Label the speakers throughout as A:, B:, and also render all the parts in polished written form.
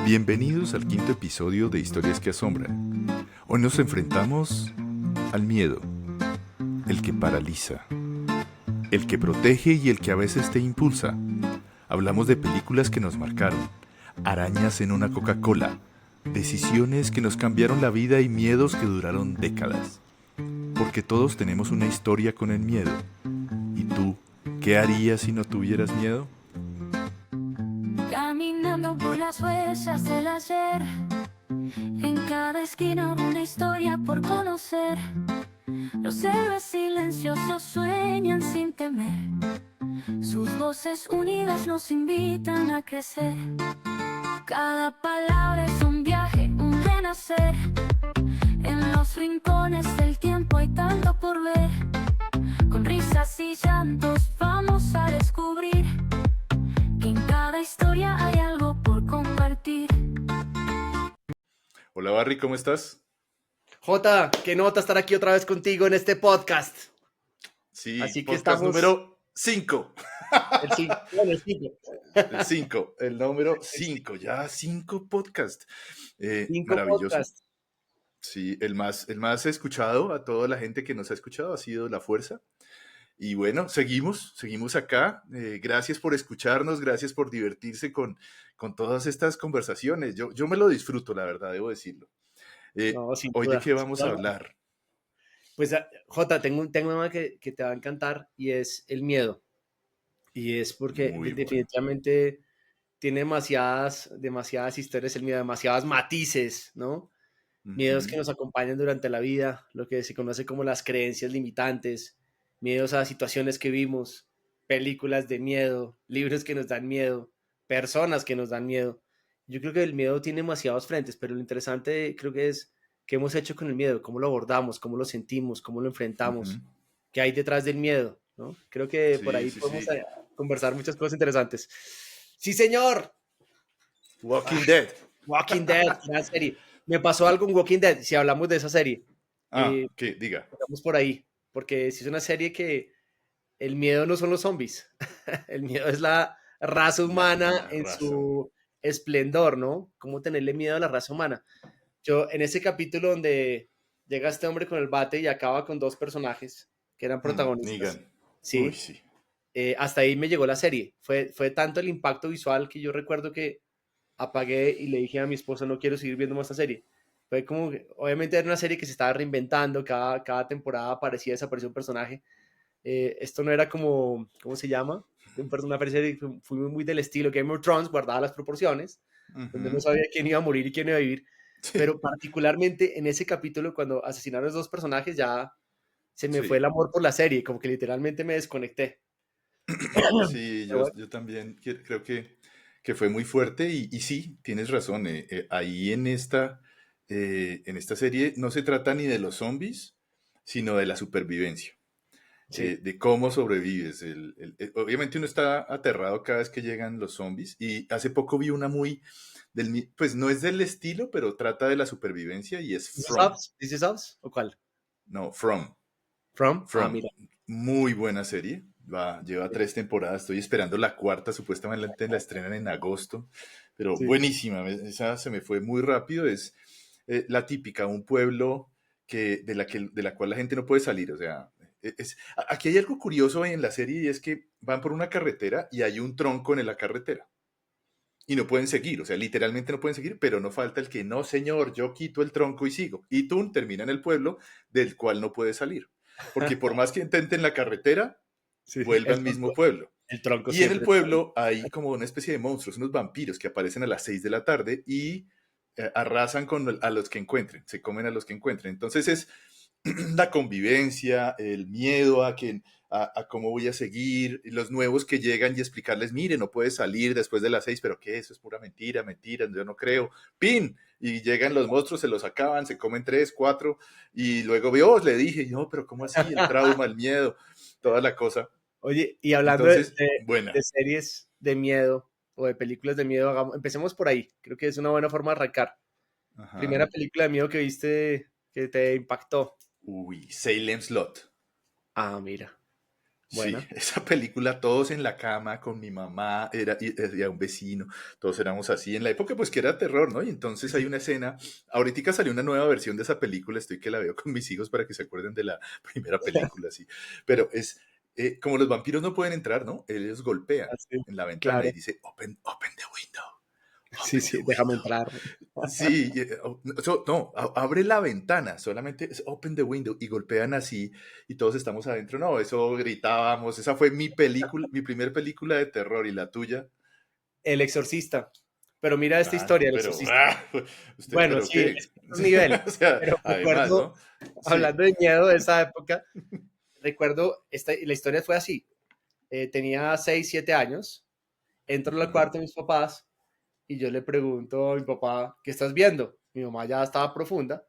A: Bienvenidos al quinto episodio de Historias que Asombran. Hoy nos enfrentamos al miedo, el que paraliza, el que protege y el que a veces te impulsa. Hablamos de películas que nos marcaron, arañas en una Coca-Cola, decisiones que nos cambiaron la vida y miedos que duraron décadas. Porque todos tenemos una historia con el miedo. ¿Y tú, qué harías si no tuvieras miedo?
B: Caminando por las huellas del ayer, en cada esquina una historia por conocer. Los héroes silenciosos sueñan sin temer, sus voces unidas nos invitan a crecer. Cada palabra es un viaje, un renacer. En los rincones del tiempo hay tanto por ver. Con risas y llantos vamos a descubrir que en cada historia hay algo por compartir.
A: Hola Barry, ¿cómo estás?
C: Jota, qué nota estar aquí otra vez contigo en este podcast.
A: Sí,
C: Así que
A: podcast
C: estamos...
A: número 5.
C: El 5. Bueno, el 5.
A: El 5, el número 5, ya 5 podcasts.
C: 5
A: Maravilloso.
C: podcasts.
A: Sí, el más escuchado a toda la gente que nos ha escuchado ha sido La Fuerza. Y bueno, seguimos acá. Gracias por escucharnos, gracias por divertirse con todas estas conversaciones. Yo me lo disfruto, la verdad, debo decirlo.
C: No, sin
A: Hoy de
C: duda.
A: qué vamos a hablar.
C: Pues, Jota, tengo un tema que te va a encantar y es el miedo. Y es porque
A: Muy bueno.
C: definitivamente tiene demasiadas historias, el miedo, demasiados matices, ¿no? Miedos que
A: Ujú.
C: nos acompañan durante la vida, lo que se conoce como las creencias limitantes, miedos a situaciones que vimos, películas de miedo, libros que nos dan miedo, personas que nos dan miedo. Yo creo que el miedo tiene demasiados frentes, pero lo interesante creo que es qué hemos hecho con el miedo, cómo lo abordamos, cómo lo sentimos, cómo lo
A: Ujú.
C: enfrentamos, qué hay detrás del miedo, ¿no? Creo que por
A: Sí,
C: ahí
A: sí,
C: podemos
A: sí.
C: conversar muchas cosas interesantes. Sí, señor.
A: Walking Dead.
C: Walking Dead, gran serie. Me pasó algo en Walking Dead, si hablamos de esa serie.
A: Ah,
C: Eh,
A: ¿qué? Diga.
C: Estamos por ahí, porque si es una serie que el miedo no son los zombies, el miedo es la raza humana
A: La
C: en
A: raza.
C: su esplendor, ¿no? ¿Cómo tenerle miedo a la raza humana? Yo, en ese capítulo donde llega este hombre con el bate y acaba con dos personajes que eran
A: Negan.
C: protagonistas,
A: Uy,
C: ¿sí?
A: sí.
C: Hasta ahí me llegó la serie. Fue tanto el impacto visual que yo recuerdo que apagué y le dije a mi esposa, no quiero seguir viendo más esta serie. Fue como, obviamente era una serie que se estaba reinventando, cada temporada desaparecía un personaje. Esto no era como, ¿cómo se llama? Una serie que fue muy del estilo Game of Thrones, guardaba las proporciones, donde no
A: Ujú.
C: sabía quién iba a morir y quién iba a vivir.
A: Sí,
C: Pero particularmente en ese capítulo, cuando asesinaron a los dos personajes, ya se me fue
A: sí.
C: el amor por la serie, como que literalmente me desconecté.
A: Sí,
C: Pero bueno,
A: yo también creo que fue muy fuerte y sí, tienes razón. Ahí en esta serie no se trata ni de los zombies, sino de la supervivencia,
C: sí.
A: de cómo sobrevives. Obviamente uno está aterrado cada vez que llegan los zombies y hace poco vi una pues no es del estilo, pero trata de la supervivencia y es
C: ¿This is
A: From.
C: Us? ¿This is Us? ¿O cuál?
A: No, From.
C: ¿From? Ah,
A: From,
C: mira.
A: muy buena serie. Lleva 3 temporadas. Estoy esperando la cuarta. Supuestamente la estrenan en agosto. Pero
C: Sí.
A: buenísima. Esa se me fue muy rápido. Es la típica, un pueblo de la cual la gente no puede salir. O sea, aquí hay algo curioso en la serie y es que van por una carretera y hay un tronco en la carretera. Y no pueden seguir, o sea, literalmente no pueden seguir, pero no falta el que no, señor, yo quito el tronco y sigo. Y tú termina en el pueblo del cual no puede salir. Porque por más que intenten la carretera,
C: Sí,
A: vuelve al mismo pueblo.
C: el tronco
A: Y en el
C: siempre.
A: pueblo hay como una especie de monstruos, unos vampiros que aparecen a las 6 de la tarde y arrasan a los que encuentren, se comen a los que encuentren. Entonces es la convivencia, el miedo a cómo voy a seguir, y los nuevos que llegan y explicarles, mire, no puedes salir después de las 6, pero ¿qué? Eso es pura mentira, mentira, yo no creo. ¡Pin! Y llegan los monstruos, se los acaban, se comen 3, 4, y luego veo, le dije, no, pero ¿cómo así? El trauma, el miedo, toda la cosa.
C: Oye, y hablando
A: Entonces,
C: de
A: buena.
C: series de miedo o de películas de miedo, empecemos por ahí. Creo que es una buena forma de arrancar.
A: Ajá.
C: Primera película de miedo que viste que te impactó.
A: Uy, Salem Slot.
C: Ah, mira.
A: Sí,
C: Buena.
A: esa película, todos en la cama con mi mamá, y a un vecino, todos éramos así, en la época pues que era terror, ¿no? Y entonces hay una escena, ahorita salió una nueva versión de esa película, estoy que la veo con mis hijos para que se acuerden de la primera película, sí, pero es, como los vampiros no pueden entrar, ¿no? Ellos golpean
C: Así,
A: en la ventana y
C: claro.
A: dice, open the window,
C: Sí,
A: open the
C: sí, déjame
A: window.
C: entrar.
A: Sí, no, abre la ventana, solamente es open the window y golpean así y todos estamos adentro. No, eso gritábamos, esa fue mi película, mi primer película de terror y la tuya.
C: El Exorcista. Pero mira esta
A: Ah, no,
C: historia del
A: pero,
C: Exorcista.
A: usted,
C: Bueno,
A: pero
C: sí,
A: qué,
C: es otro
A: sí,
C: nivel.
A: o sea,
C: Pero
A: además,
C: recuerdo,
A: ¿no? Sí.
C: hablando de miedo de esa época, recuerdo, la historia fue así. Tenía 6 7 años, entro al
A: Ujú.
C: cuarto de mis papás y yo le pregunto a mi papá, ¿qué estás viendo? Mi mamá ya estaba profunda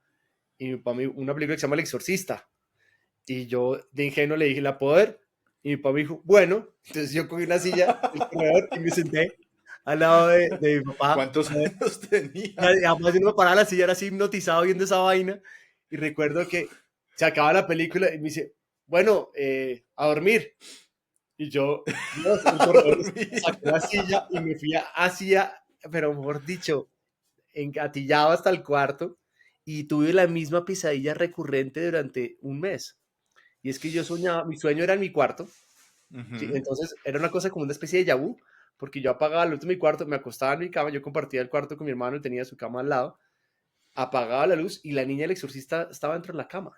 C: y mi papá una película que se llama El Exorcista. Y yo de ingenuo le dije, ¿la puedo ver? Y mi papá me dijo, bueno. Entonces yo cogí una silla del comedor y me senté al lado de mi papá.
A: ¿Cuántos años
C: Y
A: tenía?
C: además yo no me paraba la silla, era así hipnotizado viendo esa vaina. Y recuerdo que se acaba la película y me dice, bueno, a dormir. Y yo, Dios, un
A: A
C: corredor,
A: dormir.
C: saqué la silla y me fui hacia, pero mejor dicho, engatillado hasta el cuarto y tuve la misma pesadilla recurrente durante un mes. Y es que yo soñaba, mi sueño era en mi cuarto, ¿sí?
A: Ujú.
C: Entonces era una cosa como una especie de déjà vu, porque yo apagaba la luz de mi cuarto, me acostaba en mi cama, yo compartía el cuarto con mi hermano, él tenía su cama al lado, apagaba la luz y la niña del exorcista estaba dentro de la cama.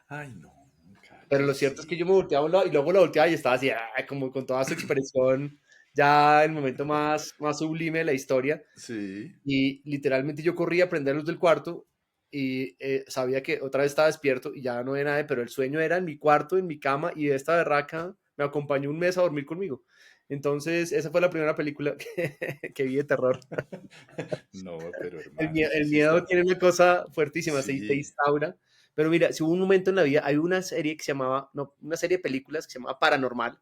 A: Ay, no,
C: Pero lo cierto es que
A: cállese.
C: yo me volteaba a un lado y luego la volteaba y estaba así, como con toda su expresión, ya el momento más sublime de la historia.
A: Sí.
C: Y literalmente yo corría a prender la luz del cuarto y sabía que otra vez estaba despierto y ya no era nadie, pero el sueño era en mi cuarto, en mi cama, y esta berraca me acompañó un mes a dormir conmigo. Entonces, esa fue la primera película que vi de terror.
A: No, pero
C: El,
A: hermano, eso
C: el
A: sí
C: miedo
A: está.
C: tiene una cosa fuertísima, se
A: Sí.
C: instaura. Pero mira, si hubo un momento en la vida, hay una serie que se llamaba, no, una serie de películas que se llamaba Paranormal,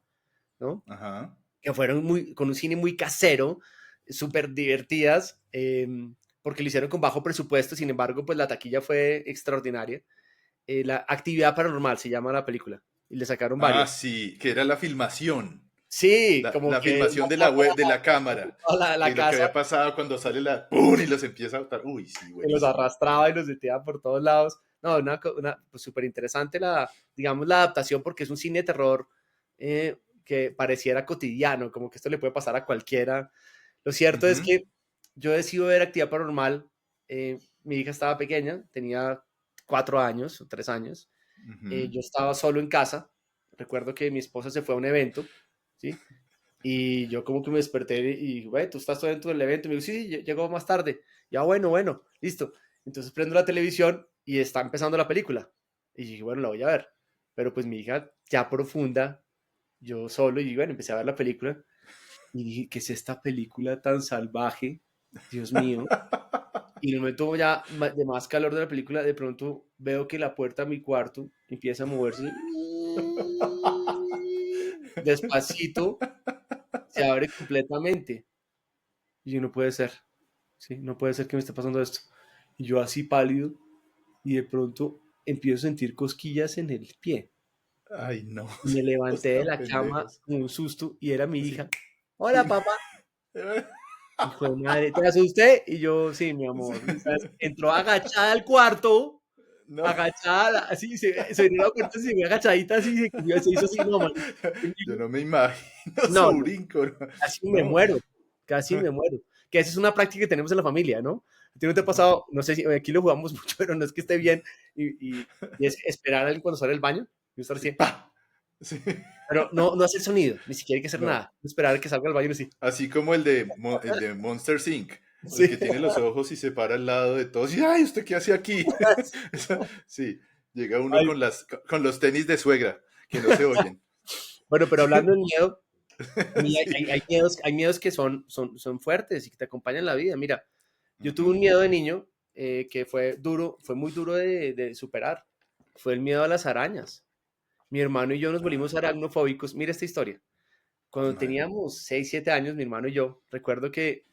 C: ¿no?
A: Ajá.
C: Que fueron muy, con un cine muy casero, súper divertidas, porque lo hicieron con bajo presupuesto, sin embargo, pues la taquilla fue extraordinaria. La Actividad Paranormal se llama la película, y le sacaron
A: Ah,
C: varias.
A: sí, que era la filmación.
C: Sí,
A: La,
C: como
A: la
C: que
A: filmación de la web, de la cámara.
C: la
A: De lo que
C: casa
A: había pasado cuando sale la. ¡Pum! Y los empieza a botar. Uy, sí,
C: que los
A: buenísima.
C: arrastraba y los metía por todos lados. No, una pues, súper interesante digamos, la adaptación, porque es un cine de terror que pareciera cotidiano, como que esto le puede pasar a cualquiera. Lo cierto es
A: Ujú,
C: que yo decido ver Actividad Paranormal. Mi hija estaba pequeña, tenía 4 años o 3 años.
A: ujú.
C: Yo estaba solo en casa. Recuerdo que mi esposa se fue a un evento, ¿sí? Y yo como que me desperté y, güey, tú estás todo dentro del evento. Y me dijo, sí, sí, llegó más tarde. Ya, bueno, listo. Entonces prendo la televisión y está empezando la película. Y dije, bueno, la voy a ver. Pero pues mi hija ya profunda, yo solo, y bueno, empecé a ver la película. Y dije, ¿qué es esta película tan salvaje? Dios mío. Y en el momento ya de más calor de la película, de pronto veo que la puerta de mi cuarto empieza a moverse. Despacito, se abre completamente. Y yo, no puede ser, ¿sí? No puede ser que me esté pasando esto. Y yo así pálido, y de pronto empiezo a sentir cosquillas en el pie.
A: Ay, no,
C: Y me
A: los
C: levanté de
A: tan
C: la cama
A: pendejos.
C: con un susto y era mi
A: Sí,
C: hija. Hola,
A: sí.
C: papá. Hijo de madre, ¿te asusté? Y yo, sí, mi
A: Sí.
C: amor. ¿Sabes? Entró agachada al cuarto,
A: No.
C: agachada, así, se abrió la puerta, se fue agachadita, así, se hizo así, no, man.
A: Yo no me imagino
C: No,
A: su
C: no,
A: brinco.
C: casi me
A: No.
C: muero, casi me muero. Que esa es una práctica que tenemos en la familia, ¿no? ¿A ti no te ha
A: Ujú.
C: pasado? No sé si aquí lo jugamos mucho, pero no es que esté bien, y es esperar a alguien cuando sale del baño y estar
A: Sí,
C: así,
A: pa. Sí.
C: pero no hacer sonido, ni siquiera hay que hacer
A: No.
C: nada, esperar a que salga del baño así.
A: Así como el de Monster Inc. El
C: Sí.
A: que tiene los ojos y se para al lado de todos. Y, ay, ¿usted qué hace aquí? Sí, llega uno
C: Ay,
A: con los tenis de suegra, que no se oyen.
C: bueno, pero
A: Sí,
C: hablando de miedo,
A: sí.
C: hay miedos que son fuertes y que te acompañan en la vida. Mira, yo tuve un
A: Ujú.
C: miedo de niño que fue duro, fue muy duro de superar. Fue el miedo a las arañas. Mi hermano y yo nos volvimos
A: Ah,
C: aracnofóbicos. Mira esta historia. Cuando
A: vale.
C: teníamos 6 7 años, mi hermano y yo, recuerdo que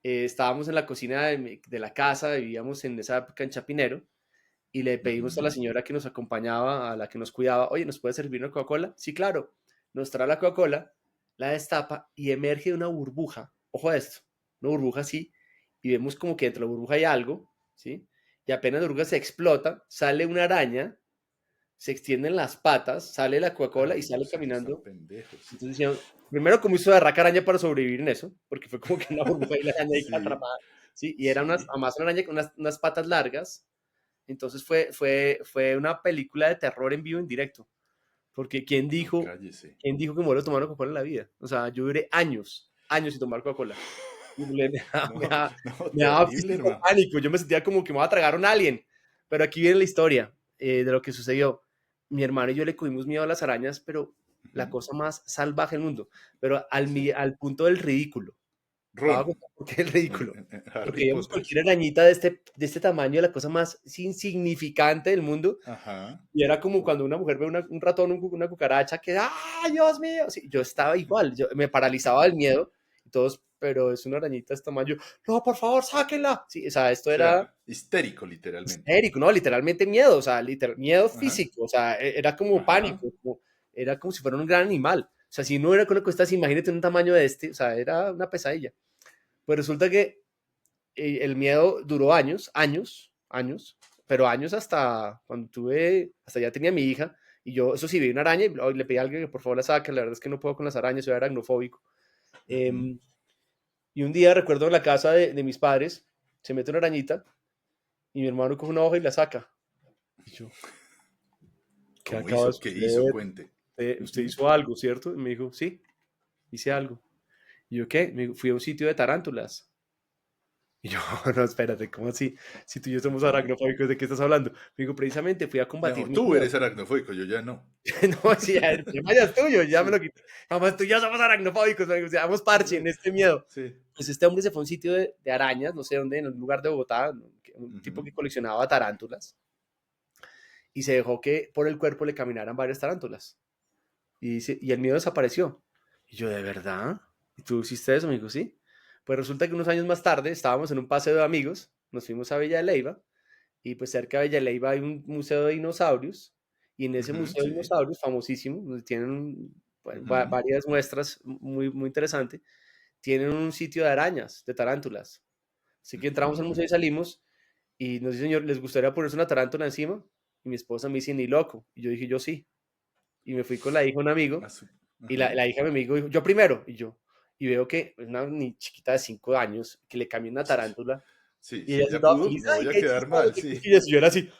C: estábamos en la cocina de la casa, vivíamos en esa época en Chapinero, y le pedimos a la
A: Ujú.
C: señora que nos acompañaba, a la que nos cuidaba, oye, ¿nos puede servir una Coca-Cola? Sí, claro. nos trae la Coca-Cola, la destapa y emerge una burbuja. Ojo a esto, una burbuja así, y vemos como que dentro de la burbuja hay algo, ¿sí? Y apenas la burbuja se explota, sale una araña, se extienden las patas, sale la Coca-Cola y
A: Ay,
C: sale
A: Dios santo, están
C: caminando.
A: pendejos.
C: Entonces decían, primero cómo hizo de raca araña para sobrevivir en eso, porque fue como que una burbuja y la araña ahí
A: Sí,
C: atrapada, ¿sí? Y era
A: sí.
C: además una araña con unas patas largas. Entonces fue una película de terror en vivo en directo. Porque
A: No, cállese.
C: ¿quién dijo que me vuelvo a tomar Coca-Cola en la vida? O sea, yo duré años, años sin tomar Coca-Cola. Y
A: No, no,
C: me daba
A: terrible,
C: físico
A: hermano.
C: pánico. Yo me sentía como que me va a tragar un alien. Pero aquí viene la historia de lo que sucedió. Mi hermano y yo le cogimos miedo a las arañas, pero la
A: Ujú,
C: cosa más salvaje del mundo. Pero
A: sí.
C: al punto del ridículo. ¿Te vas a
A: Ron,
C: contar por qué es ridículo?
A: Harry
C: Porque digamos
A: Potter.
C: cualquier arañita de este tamaño, la cosa más insignificante del mundo,
A: Ajá.
C: y era como cuando una mujer ve un ratón, una cucaracha, que, ¡ay, Dios mío! Sí, yo estaba igual, yo me paralizaba del miedo, y todos, pero es una arañita de este tamaño, no, por favor, sáquenla. Sí, o sea,
A: O
C: esto era
A: sea, histérico, literalmente.
C: histérico, ¿no? Literalmente miedo, o sea, miedo
A: Ajá,
C: físico, o sea, era como
A: ajá.
C: pánico, era como si fuera un gran animal. O sea, si no era con lo que estás, imagínate un tamaño de este, o sea, era una pesadilla. Pues resulta que el miedo duró años, años, años, pero años hasta cuando hasta ya tenía mi hija, y yo, eso sí, vi una araña y le pedí a alguien que por favor la saque, la verdad es que no puedo con las arañas, soy aracnofóbico.
A: Ujú.
C: Y un día recuerdo en la casa de mis padres, se mete una arañita, y mi hermano coge una hoja y la saca. Y yo, ¿qué
A: ¿Cómo
C: acaba de
A: hizo? ¿Qué hizo?
C: suceder?
A: Cuente.
C: Usted
A: Ujú.
C: hizo algo, ¿cierto? Y me dijo, sí, hice algo. Y yo, ¿qué? Me dijo, fui a un sitio de tarántulas. Y yo, no, espérate, ¿cómo así? Si tú y yo somos
A: Ujú.
C: aracnofóbicos, ¿de qué estás hablando? Me digo, precisamente fui a combatir
A: No,
C: mi
A: tú
C: miedo.
A: eres aracnofóbico, yo ya no.
C: No, sí, el tema ya es tuyo, ya me
A: Sí,
C: lo quité. Vamos, tú y yo somos aracnofóbicos, o sea, vamos parche en este miedo.
A: sí.
C: Pues este hombre se fue a un sitio de arañas, no sé dónde, en un lugar de Bogotá, ¿no? Un tipo
A: Ujú.
C: que coleccionaba tarántulas, y se dejó que por el cuerpo le caminaran varias tarántulas. Y el miedo desapareció. Y yo, ¿de verdad? ¿Y tú hiciste eso? Me dijo, sí. Pues resulta que unos años más tarde estábamos en un paseo de amigos, nos fuimos a Villa de Leyva, y pues cerca de Villa de Leyva hay un museo de dinosaurios, y en ese
A: Ujú,
C: museo de
A: sí.
C: dinosaurios, famosísimo, donde tienen pues,
A: Ujú.
C: varias muestras muy, muy interesantes, tienen un sitio de arañas, de tarántulas. Así que entramos al
A: Ujú.
C: museo y salimos, y nos dice, señor, ¿les gustaría ponerse una tarántula encima? Y mi esposa me dice, ni loco. Y yo dije, yo sí. Y me fui con la hija de un amigo, y
A: Ajá.
C: la hija de mi amigo dijo, yo primero, y yo. Y veo que es una ni chiquita de 5 años, que le camina una tarántula,
A: Sí,
C: y
A: si
C: ella se
A: ella
C: estaba
A: pudo,
C: feliz,
A: me
C: ay,
A: voy a
C: qué
A: quedar
C: chistoso,
A: mal,
C: qué
A: sí.
C: cosquillas. Y yo era así.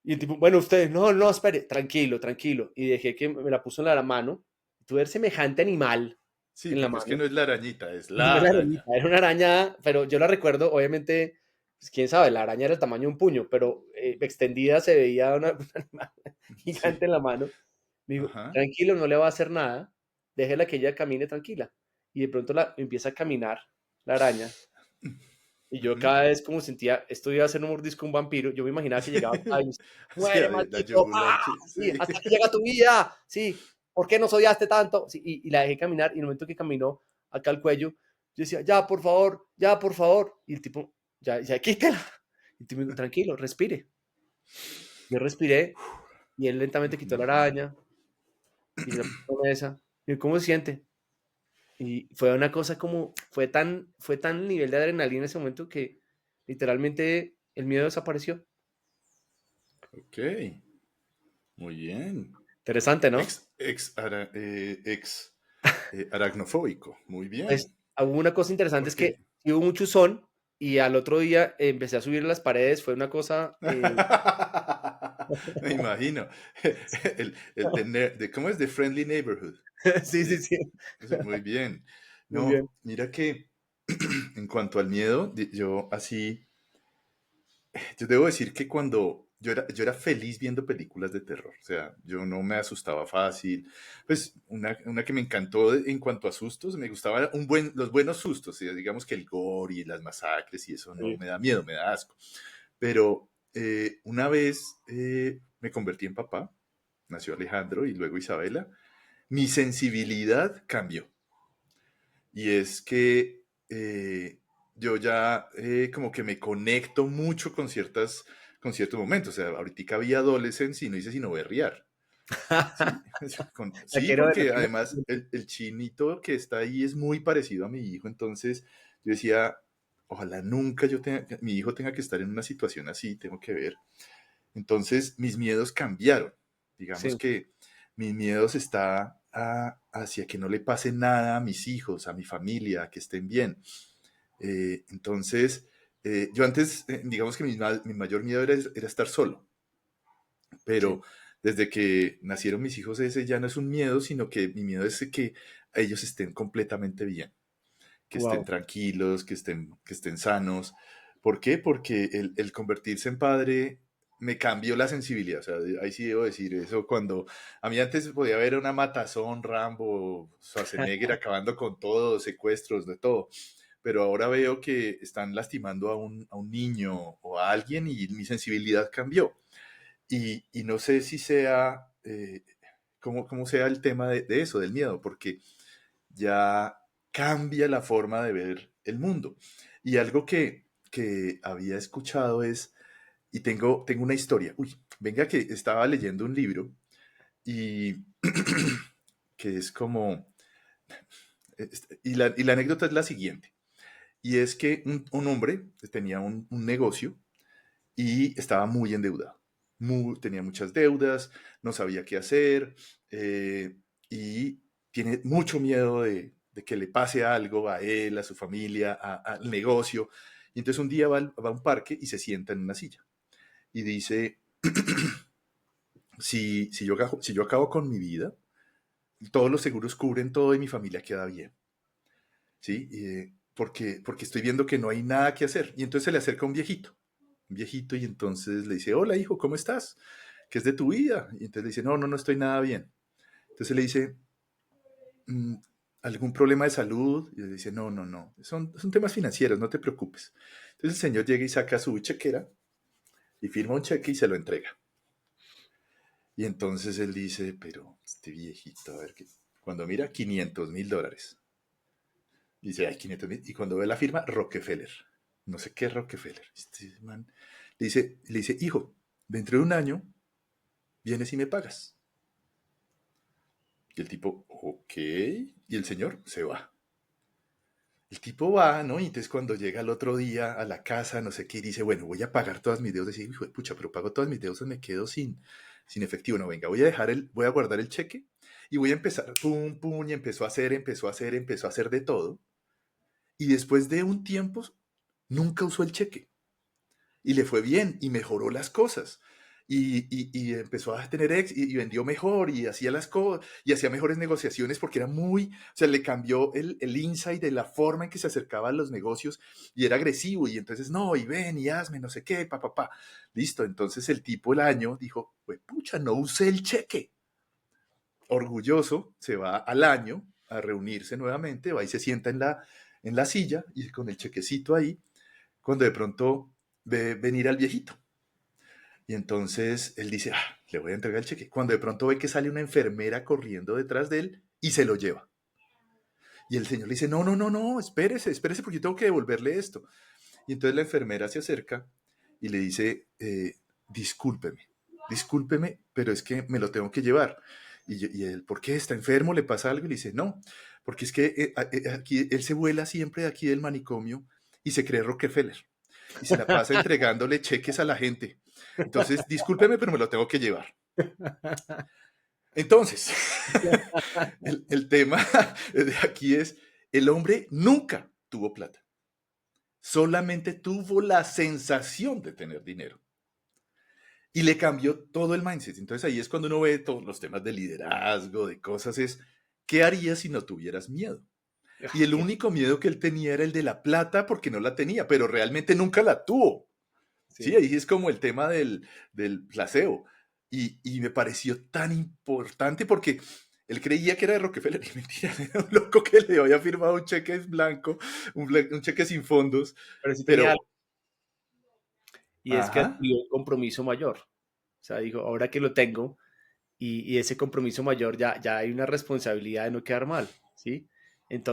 C: Y el tipo, bueno, usted, no, no, espere, tranquilo, tranquilo. Y dejé que me la puso en la mano. Tuve semejante animal
A: Sí,
C: en la
A: porque es que
C: mano.
A: no es la arañita, es
C: Y no
A: la
C: era
A: araña.
C: arañita, era una araña, pero yo la recuerdo, obviamente, pues, quién sabe, la araña era el tamaño de un puño, pero extendida se veía un animal gigante
A: Sí.
C: en la mano. Me dijo,
A: Ajá.
C: tranquilo, no le va a hacer nada, déjela que ella camine tranquila. Y de pronto empieza a caminar la araña. Y yo
A: Ujú.
C: cada vez como sentía, esto iba a ser un mordisco un vampiro, yo me imaginaba que llegaba y me decía,
A: Sí,
C: muere,
A: la
C: maldito,
A: yugular,
C: ¡ah! Sí,
A: sí.
C: hasta que llega tu vida, sí, ¿por qué nos odiaste tanto? Sí, y la dejé caminar, y en el momento que caminó acá al cuello, yo decía, ya, por favor, y el tipo, ya, quítela. Y el tipo me dijo, tranquilo, respire. Yo respiré, y él lentamente quitó la
A: Ujú.
C: araña, y se la puso en la mesa, y yo, ¿cómo se siente? Y fue una cosa como, fue tan el nivel de adrenalina en ese momento que literalmente el miedo desapareció.
A: Ok, muy bien.
C: Interesante, ¿no?
A: Aracnofóbico, muy
C: Pues
A: bien.
C: hubo una cosa interesante, es que
A: Porque
C: sí hubo un chuzón y al otro día empecé a subir las paredes, fue una cosa...
A: me imagino. ¿Cómo es? The Friendly Neighborhood.
C: sí, sí,
A: Sí,
C: sí,
A: sí, muy bien.
C: muy
A: No,
C: bien.
A: mira que en cuanto al miedo, yo así, yo debo decir que cuando yo era feliz viendo películas de terror, o sea, yo no me asustaba fácil. Pues una que me encantó en cuanto a sustos, me gustaba los buenos sustos, o sea, digamos que el gore y las masacres y eso no
C: Sí.
A: me da miedo, me da asco. Pero una vez me convertí en papá, nació Alejandro y luego Isabela, mi sensibilidad cambió. Y es que yo ya como que me conecto mucho con ciertos momentos. O sea, ahorita vi Adolescence y no hice sino berrear. Sí,
C: La
A: sí,
C: quiero ver, la
A: porque
C: quiero
A: además
C: ver.
A: el chinito que está ahí es muy parecido a mi hijo, entonces yo decía, ojalá nunca mi hijo tenga que estar en una situación así, tengo que ver. Entonces mis miedos cambiaron, digamos
C: Sí,
A: que mis miedos está hacia que no le pase nada a mis hijos, a mi familia, que estén bien. Entonces, yo antes, digamos que mi mayor miedo era estar solo,
C: sí.
A: pero desde que nacieron mis hijos ese ya no es un miedo, sino que mi miedo es que ellos estén completamente bien, que estén
C: Wow.
A: tranquilos, que estén sanos. ¿Por qué? Porque el convertirse en padre me cambió la sensibilidad. O sea, ahí sí debo decir eso. Cuando a mí antes podía haber una matazón, Rambo, Schwarzenegger acabando con todo, secuestros, de todo. Pero ahora veo que están lastimando a un niño o a alguien y mi sensibilidad cambió. Y no sé si sea, cómo sea el tema de eso, del miedo, porque ya cambia la forma de ver el mundo. Y algo que había escuchado es, y tengo una historia, uy, venga que estaba leyendo un libro y que es como, y la anécdota es la siguiente, y es que un hombre tenía un negocio y estaba muy endeudado. Tenía muchas deudas, no sabía qué hacer y tiene mucho miedo de que le pase algo a él, a su familia, al negocio. Y entonces un día va a un parque y se sienta en una silla y dice, si yo acabo con mi vida, todos los seguros cubren todo y mi familia queda bien. ¿Sí? Porque estoy viendo que no hay nada que hacer. Y entonces se le acerca un viejito, y entonces le dice, hola hijo, ¿cómo estás? ¿Qué es de tu vida? Y entonces le dice, no estoy nada bien. Entonces le dice, "Mm, ¿algún problema de salud?" Y le dice, no, son temas financieros, no te preocupes. Entonces el señor llega y saca su chequera y firma un cheque y se lo entrega. Y entonces él dice, pero este viejito, a ver qué. Cuando mira, $500,000. Dice, ay, 500,000. Y cuando ve la firma, Rockefeller. No sé qué es Rockefeller. Este man le dice, hijo, dentro de un año vienes y me pagas. Y el tipo, ok. Y el señor se va. El tipo va, ¿no? Y entonces cuando llega el otro día a la casa, no sé qué, y dice, bueno, voy a pagar todas mis deudas. Y dice, hijo de pucha, pero pago todas mis deudas, me quedo sin efectivo. No, venga, voy a guardar el cheque y voy a empezar, pum, pum, y empezó a hacer de todo. Y después de un tiempo, nunca usó el cheque. Y le fue bien y mejoró las cosas. Y empezó a tener éxito y vendió mejor y hacía las cosas y hacía mejores negociaciones porque era o sea, le cambió el insight de la forma en que se acercaba a los negocios y era agresivo y entonces no, y ven y hazme no sé qué, pa. Listo, entonces el tipo el año dijo, pues pucha, no usé el cheque. Orgulloso, se va al año a reunirse nuevamente, va y se sienta en la silla y con el chequecito ahí, cuando de pronto ve venir al viejito. Y entonces él dice, le voy a entregar el cheque. Cuando de pronto ve que sale una enfermera corriendo detrás de él y se lo lleva. Y el señor le dice, no, espérese porque yo tengo que devolverle esto. Y entonces la enfermera se acerca y le dice, discúlpeme, pero es que me lo tengo que llevar. Y él, ¿por qué? ¿Está enfermo? ¿Le pasa algo? Y le dice, no, porque es que aquí él se vuela siempre de aquí del manicomio y se cree Rockefeller y se la pasa entregándole cheques a la gente. Entonces, discúlpeme, pero me lo tengo que llevar. Entonces, el tema de aquí es, el hombre nunca tuvo plata, solamente tuvo la sensación de tener dinero. Y le cambió todo el mindset. Entonces ahí es cuando uno ve todos los temas de liderazgo, de cosas, es, ¿qué harías si no tuvieras miedo? Y el
C: Qué-
A: único miedo que él tenía era el de la plata porque no la tenía, pero realmente nunca la tuvo. Sí,
C: Sí.
A: ahí es como el tema del placebo. Y me pareció tan importante porque él creía que era de Rockefeller y mentira, era un loco que le había firmado un cheque en blanco, un cheque sin fondos,
C: Pero sí tenía algo,
A: pero,
C: y es que
A: ajá,
C: adquirió un compromiso mayor. O sea, dijo, ahora que lo tengo, y ese compromiso mayor ya hay una responsabilidad de no quedar mal, ¿sí?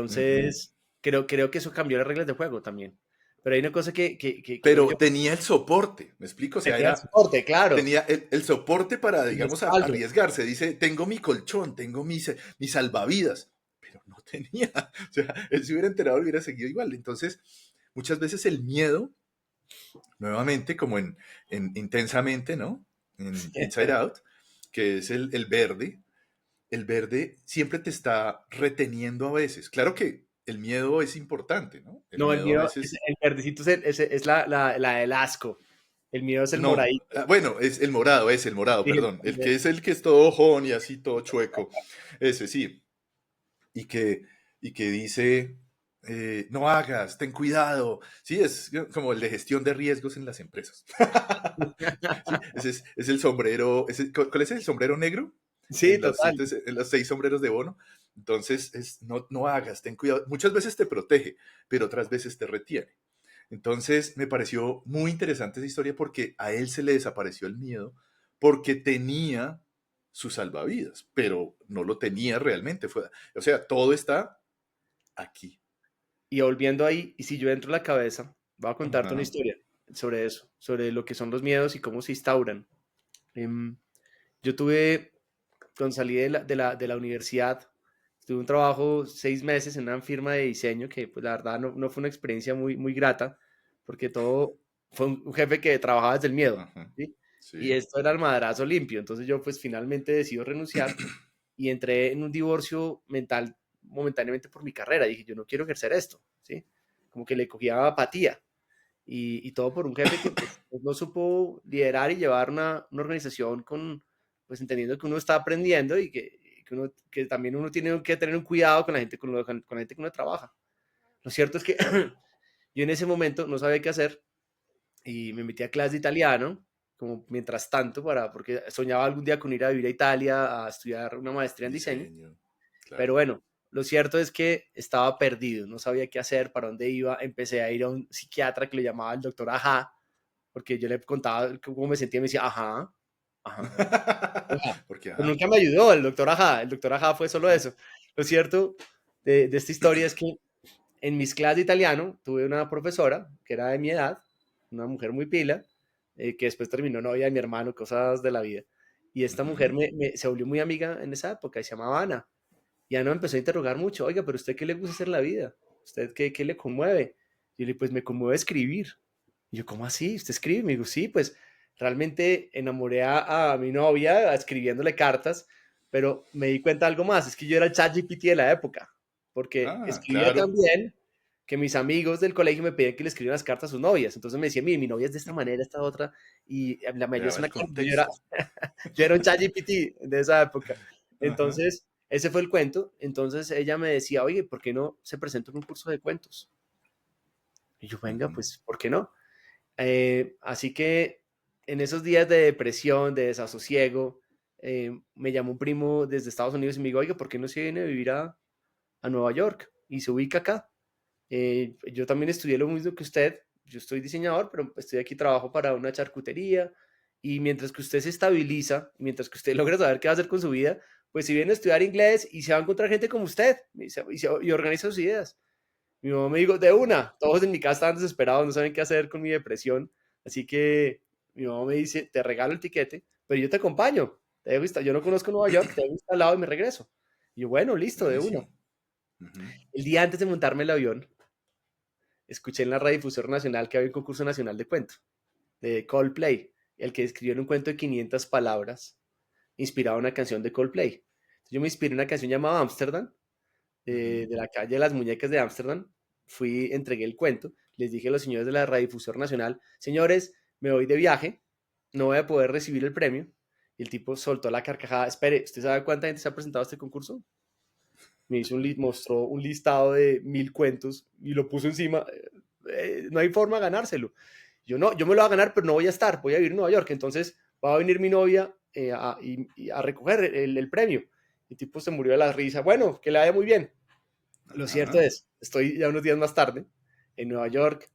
A: ujú,
C: Entonces, creo que eso cambió las reglas del juego también, Pero hay una cosa que creo
A: Pero
C: yo,
A: tenía el soporte, ¿me explico? O sea,
C: tenía soporte, claro,
A: tenía el soporte para,
C: y
A: digamos,
C: respaldo.
A: arriesgarse. Dice, tengo mi colchón, tengo mi salvavidas, pero no tenía. O sea, él se hubiera enterado y hubiera seguido igual. Entonces, muchas veces el miedo, nuevamente, como en Intensamente, ¿no? En Inside Out, que es el verde siempre te está reteniendo a veces. Claro que el miedo es importante, ¿no? El
C: No, el
A: miedo a
C: mío,
A: veces.
C: el verdecito es la del asco. El mío es el
A: No,
C: moradito.
A: bueno, es el morado,
C: Sí,
A: perdón. El que es todo ojón y así todo chueco. Ese sí. Y que dice, no hagas, ten cuidado. Sí, es como el de gestión de riesgos en las empresas. Sí, es el sombrero. ¿Cuál es el sombrero negro?
C: Sí, total.
A: En los 6 sombreros de Bono. Entonces, no hagas, ten cuidado. Muchas veces te protege, pero otras veces te retiene. Entonces, me pareció muy interesante esa historia porque a él se le desapareció el miedo porque tenía su salvavidas, pero no lo tenía realmente. O sea, todo está aquí.
C: Y volviendo ahí, y si yo entro en la cabeza, voy a contarte una
A: Ajá,
C: historia sobre eso, sobre lo que son los miedos y cómo se instauran. Em, yo tuve, cuando salí de la universidad, tuve un trabajo 6 meses en una firma de diseño que, pues, la verdad, no fue una experiencia muy grata, porque todo fue un jefe que trabajaba desde el miedo,
A: ajá,
C: ¿sí? Y
A: sí.
C: esto era el madrazo limpio. Entonces yo, pues, finalmente decido renunciar y entré en un divorcio mental momentáneamente por mi carrera. Dije, yo no quiero ejercer esto, ¿sí? Como que le cogía apatía y todo por un jefe que, pues, no supo liderar y llevar una organización con, pues, entendiendo que uno está aprendiendo y que también uno tiene que tener un cuidado con la gente con la gente que uno trabaja. Lo cierto es que yo en ese momento no sabía qué hacer y me metí a clase de italiano, como mientras tanto, porque soñaba algún día con ir a vivir a Italia a estudiar una maestría en diseño.
A: Diseño,
C: Pero
A: claro.
C: bueno, lo cierto es que estaba perdido, no sabía qué hacer, para dónde iba. Empecé a ir a un psiquiatra que lo llamaba el doctor Ajá, porque yo le contaba cómo me sentía y me decía, ajá, ajá, ajá.
A: Porque,
C: Pero
A: ajá.
C: nunca me ayudó el doctor Ajá. El doctor Ajá fue solo eso. Lo cierto de esta historia es que en mis clases de italiano tuve una profesora que era de mi edad, una mujer muy pila, que después terminó novia de mi hermano, cosas de la vida. Y esta mujer
A: Ujú.
C: se volvió muy amiga en esa época y se llamaba Ana. Y Ana me empezó a interrogar mucho, oiga, pero ¿usted qué le gusta hacer en la vida? ¿Usted qué le conmueve? Y yo le dije, pues me conmueve escribir. Y yo, ¿cómo así? ¿Usted escribe? Me dijo, sí, pues realmente enamoré a mi novia escribiéndole cartas, pero me di cuenta de algo más, es que yo era el ChatGPT de la época, porque
A: Ah,
C: escribía tan
A: claro.
C: bien que mis amigos del colegio me pedían que le escribieran las cartas a sus novias. Entonces me decían, mire, mi novia es de esta manera, esta otra, y la
A: Le
C: mayoría es
A: daba
C: una
A: el
C: carta.
A: contexto.
C: Yo era un ChatGPT de esa época.
A: Ajá.
C: Entonces, ese fue el cuento. Entonces ella me decía, oye, ¿por qué no se presenta en un curso de cuentos? Y yo, venga,
A: Ujú.
C: pues, ¿por qué no? Así que en esos días de depresión, de desasosiego, me llamó un primo desde Estados Unidos y me dijo, oiga, ¿por qué no se viene a vivir a Nueva York y se ubica acá? Yo también estudié lo mismo que usted, yo soy diseñador, pero estoy aquí, trabajo para una charcutería y mientras que usted se estabiliza, mientras que usted logra saber qué va a hacer con su vida, pues si viene a estudiar inglés y se va a encontrar gente como usted y organiza sus ideas. Mi mamá me dijo, de una, todos en mi casa estaban desesperados, no saben qué hacer con mi depresión, así que mi mamá me dice, te regalo el tiquete, pero yo te acompaño, yo no conozco Nueva York, te dejo instalado y me regreso. Y yo, bueno, listo, de una.
A: Buenísimo. Ujú.
C: El día antes de montarme el avión, escuché en la radiodifusora nacional que había un concurso nacional de cuento, de Coldplay, el que escribió un cuento de 500 palabras, inspirado en una canción de Coldplay. Entonces, yo me inspiré en una canción llamada Amsterdam,
A: Ujú.
C: de la calle de las muñecas de Ámsterdam, fui, entregué el cuento, les dije a los señores de la radiodifusora nacional, señores, me voy de viaje, no voy a poder recibir el premio. Y el tipo soltó la carcajada, espere, ¿usted sabe cuánta gente se ha presentado a este concurso? Me hizo mostró un listado de 1000 cuentos y lo puso encima, no hay forma de ganárselo. Yo no, yo me lo voy a ganar, pero no voy a estar, voy a vivir en Nueva York, entonces va a venir mi novia y a recoger el premio. El tipo se murió de la risa, bueno, que le vaya muy bien. Lo cierto
A: Ajá.
C: es, estoy ya unos días más tarde en Nueva York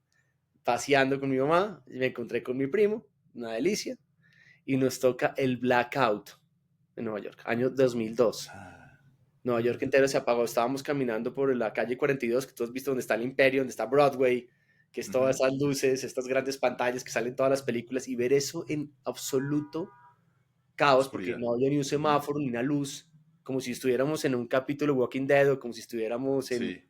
C: paseando con mi mamá, y me encontré con mi primo, una delicia, y nos toca el blackout en Nueva York, año 2002.
A: Ah,
C: Nueva York entero se apagó, estábamos caminando por la calle 42, que tú has visto donde está el Imperio, donde está Broadway, que es todas esas luces, estas grandes pantallas que salen en todas las películas, y ver eso en absoluto caos, porque
A: Oscuridad.
C: no había ni un
A: Ujú.
C: semáforo ni una luz, como si estuviéramos en un capítulo de Walking Dead o como si estuviéramos
A: Sí.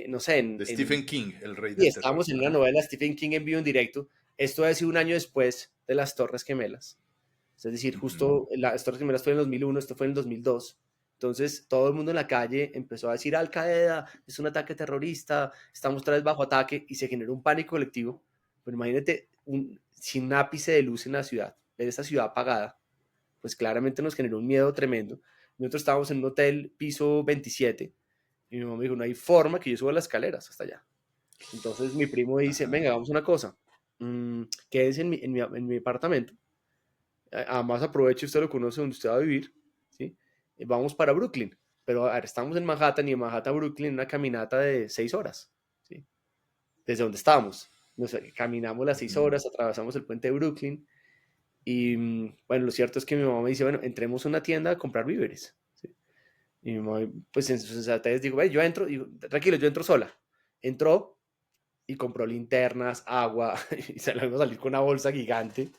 C: no sé,
A: De Stephen King, el rey
C: y
A: del terror.
C: estábamos en una
A: Ajá.
C: novela de Stephen King en vivo en directo. Esto ha sido un año después de las Torres Gemelas. Es decir,
A: Ujú.
C: justo las Torres Gemelas fue en el 2001, esto fue en el 2002. Entonces, todo el mundo en la calle empezó a decir, Al Qaeda, es un ataque terrorista, estamos otra vez bajo ataque, y se generó un pánico colectivo. Pero imagínate, sin un ápice de luz en la ciudad, ver esa ciudad apagada, pues claramente nos generó un miedo tremendo. Nosotros estábamos en un hotel piso 27, y mi mamá me dijo, no hay forma que yo suba las escaleras hasta allá. Entonces mi primo dice,
A: Ajá.
C: venga, hagamos una cosa, quédese en mi apartamento, además aproveche, usted lo conoce donde usted va a vivir, ¿sí? Vamos para Brooklyn, pero a ver, estamos en Manhattan, y en Manhattan a Brooklyn una caminata de 6 horas, ¿sí? Desde donde estábamos. Caminamos las seis
A: Ujú.
C: horas, atravesamos el puente de Brooklyn, y bueno, lo cierto es que mi mamá me dice, bueno, entremos a una tienda a comprar víveres, ¿sí? Y mi mamá, pues en sus sensatez digo, yo entro, digo, tranquilo, yo entro sola. Entró y compró linternas, agua, y se la iba a salir con una bolsa gigante.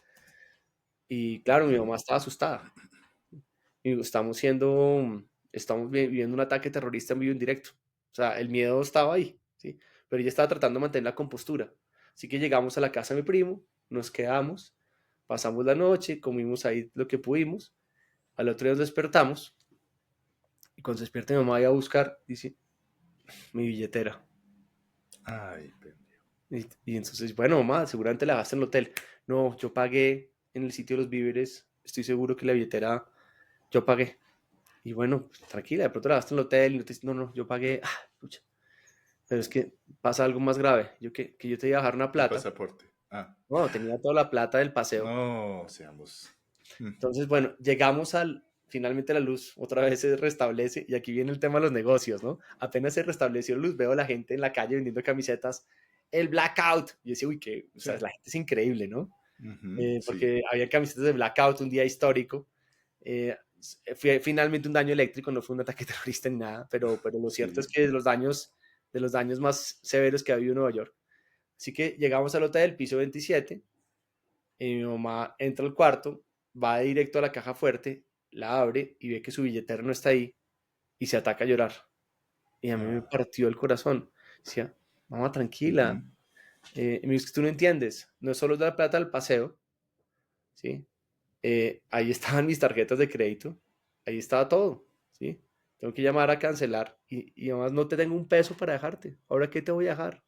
C: Y claro, mi mamá
A: Ujú.
C: estaba asustada. Y digo, estamos viviendo un ataque terrorista en vivo en directo. O sea, el miedo estaba ahí, ¿sí? Pero ella estaba tratando de mantener la compostura. Así que llegamos a la casa de mi primo, nos quedamos, pasamos la noche, comimos ahí lo que pudimos. Al otro día nos despertamos, y cuando se despierta mi mamá iba a buscar, dice, mi billetera.
A: Ay, pendejo.
C: Y entonces, bueno, mamá, seguramente la gastaste en el hotel. No, yo pagué en el sitio de los víveres. Estoy seguro que la billetera yo pagué. Y bueno, pues, tranquila, de pronto la gastaste en el hotel. Y no, no, no, yo pagué. Pucha. Pero es que pasa algo más grave. Que yo te iba a dejar una
A: El
C: plata.
A: pasaporte. Ah,
C: Bueno, tenía toda la plata del paseo.
A: no, seamos.
C: Entonces, bueno, finalmente la luz otra vez se restablece. Y aquí viene el tema de los negocios, ¿no? Apenas se restableció la luz, veo a la gente en la calle vendiendo camisetas. El blackout. Y yo decía, uy, o
A: Sí.
C: sea, la gente es increíble, ¿no?
A: Ujú. Sí.
C: Porque había camisetas de blackout, un día histórico. Fue finalmente un daño eléctrico, no fue un ataque terrorista ni nada, pero lo cierto es
A: Sí.
C: que de los daños más severos que ha habido en Nueva York. Así que llegamos al hotel, piso 27, y mi mamá entra al cuarto, va directo a la caja fuerte, la abre y ve que su billetera no está ahí, y se ataca a llorar. Y a mí me
A: Ah,
C: partió el corazón. Decía, mamá, tranquila.
A: ujú.
C: Y me dice que tú no entiendes, no es solo dar plata al paseo, ¿sí? Ahí estaban mis tarjetas de crédito, ahí estaba todo, ¿sí? Tengo que llamar a cancelar, y además no te tengo un peso para dejarte. ¿Ahora qué te voy a dejar?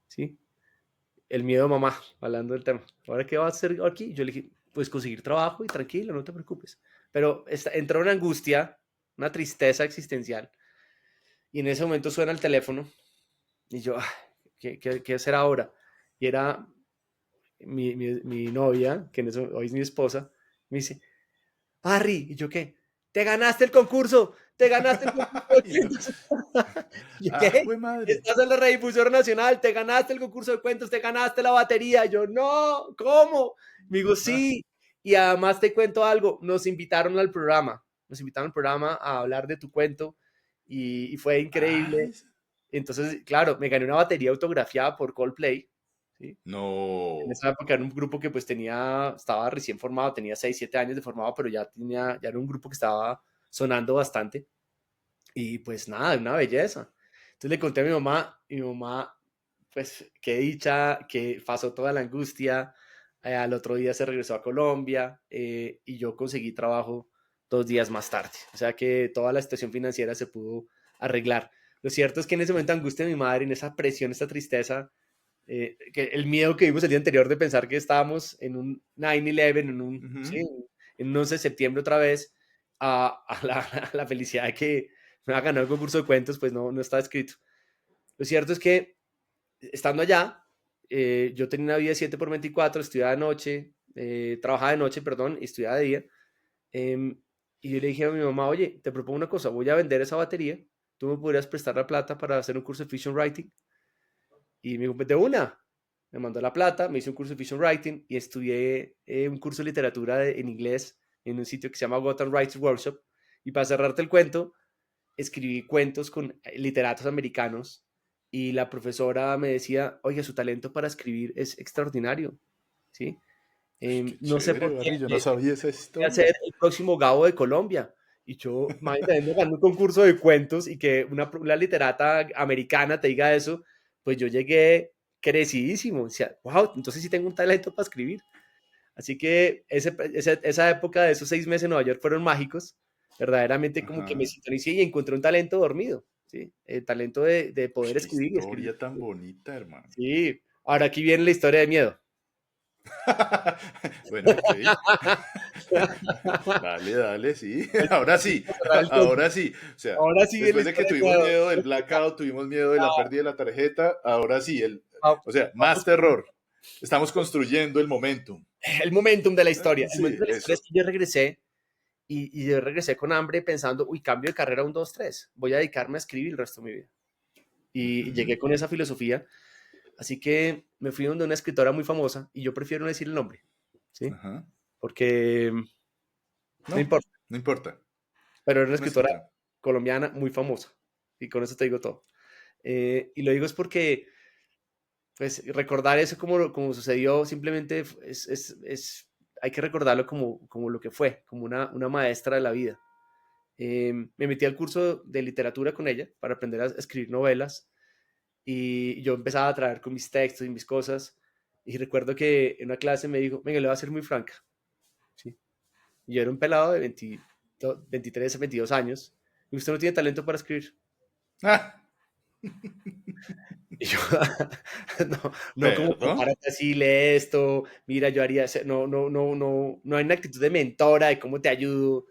C: ¿Sí? El miedo de mamá, hablando del tema. ¿Ahora qué vas a hacer aquí? Yo le dije, pues conseguir trabajo y tranquilo, no te preocupes. Pero entró una angustia, una tristeza existencial, y en ese momento suena el teléfono, y yo, ¿qué hacer ahora? Y era mi novia, que hoy es mi esposa, me dice, Harry, ¿y yo qué? ¡Te ganaste el concurso! ¡Te ganaste el concurso de
A: Ay, no.
C: cuentos! ¿Y
A: Ah,
C: qué?
A: jue madre.
C: Estás en la Redifusora Nacional, te ganaste el concurso de cuentos, te ganaste la batería. Y yo, no, ¿cómo? Me digo,
A: Ah,
C: sí. Y además te cuento algo, nos invitaron al programa a hablar de tu cuento, y fue increíble.
A: es-
C: Entonces, claro, me gané una batería autografiada por Coldplay, ¿sí? En
A: No.
C: esa época era un grupo que pues estaba recién formado, tenía 6 7 años de formado, pero ya era un grupo que estaba sonando bastante, y pues nada, una belleza. Entonces le conté a mi mamá, y mi mamá, pues qué dicha, que pasó toda la angustia. Al otro día se regresó a Colombia, y yo conseguí trabajo 2 días más tarde. O sea que toda la situación financiera se pudo arreglar. Lo cierto es que en ese momento de angustia de mi madre, en esa presión, esta tristeza, que el miedo que vimos el día anterior de pensar que estábamos en un 9/11,
A: Ujú.
C: sí, en un 11 de septiembre otra vez, a la felicidad de que me va a ganar el concurso de cuentos, pues no está escrito. Lo cierto es que estando allá, yo tenía una vida de 7 por 24, estudiaba de noche, trabajaba de noche, perdón, y estudiaba de día. Y yo le dije a mi mamá, oye, te propongo una cosa, voy a vender esa batería, tú me podrías prestar la plata para hacer un curso de fiction writing. Y me dijo, "Pues, de una". Me mandó la plata, me hice un curso de fiction writing, y estudié un curso de literatura en inglés en un sitio que se llama Gotham Writers Workshop. Y para cerrarte el cuento, escribí cuentos con literatos americanos, y la profesora me decía, oye, su talento para escribir es extraordinario, ¿sí?
A: Qué
C: No sé
A: chévere,
C: por qué,
A: Barry, yo no sabía esa
C: voy a ser
A: historia.
C: el próximo Gabo de Colombia. Y yo, imagínate, ganando un concurso de cuentos y que una literata americana te diga eso, pues yo llegué crecidísimo. O sea, wow, entonces sí tengo un talento para escribir. Así que esa época de esos 6 meses en Nueva York fueron mágicos. Verdaderamente como que me
A: Ajá.
C: sintonicé y encontré un talento dormido, ¿sí? El talento de
A: Ush,
C: poder
A: qué
C: escribir y escribir.
A: historia tan bonita, hermano.
C: Sí. Ahora aquí viene la historia de miedo.
A: Bueno, ok. Dale, dale, sí. Ahora sí,
C: Cerrar el cuento.
A: ahora sí. O sea,
C: Ahora sí viene la
A: después de que
C: historia de
A: tuvimos
C: miedo.
A: miedo del blackout, tuvimos miedo de la pérdida de la tarjeta, ahora sí, o sea, más
C: Vamos,
A: terror. Estamos construyendo el momentum.
C: el momentum de la historia. El
A: Sí,
C: momentum de la historia es
A: eso.
C: que yo regresé y yo regresé con hambre pensando, uy, cambio de carrera un 2 tres. Voy a dedicarme a escribir el resto de mi vida. Y
A: Ujú.
C: llegué con esa filosofía. Así que me fui donde una escritora muy famosa y yo prefiero no decir el nombre, ¿sí?
A: Ajá.
C: Porque no
A: No,
C: importa,
A: no importa.
C: pero era una
A: No es
C: escritora
A: importante.
C: colombiana muy famosa. Y con eso te digo todo. Y lo digo es porque, pues, recordar eso como sucedió, simplemente hay que recordarlo como lo que fue, como una maestra de la vida. Me metí al curso de literatura con ella para aprender a escribir novelas y yo empezaba a traer con mis textos y mis cosas. Y recuerdo que en una clase me dijo, venga, le voy a ser muy franca. ¿Sí? Y yo era un pelado de 23 a 22 años y usted no tiene talento para escribir.
A: Ah,
C: Y yo, no, no como
A: perdón.
C: prepárate así, lee esto, mira, yo haría, no hay una actitud de mentora de cómo te ayudo.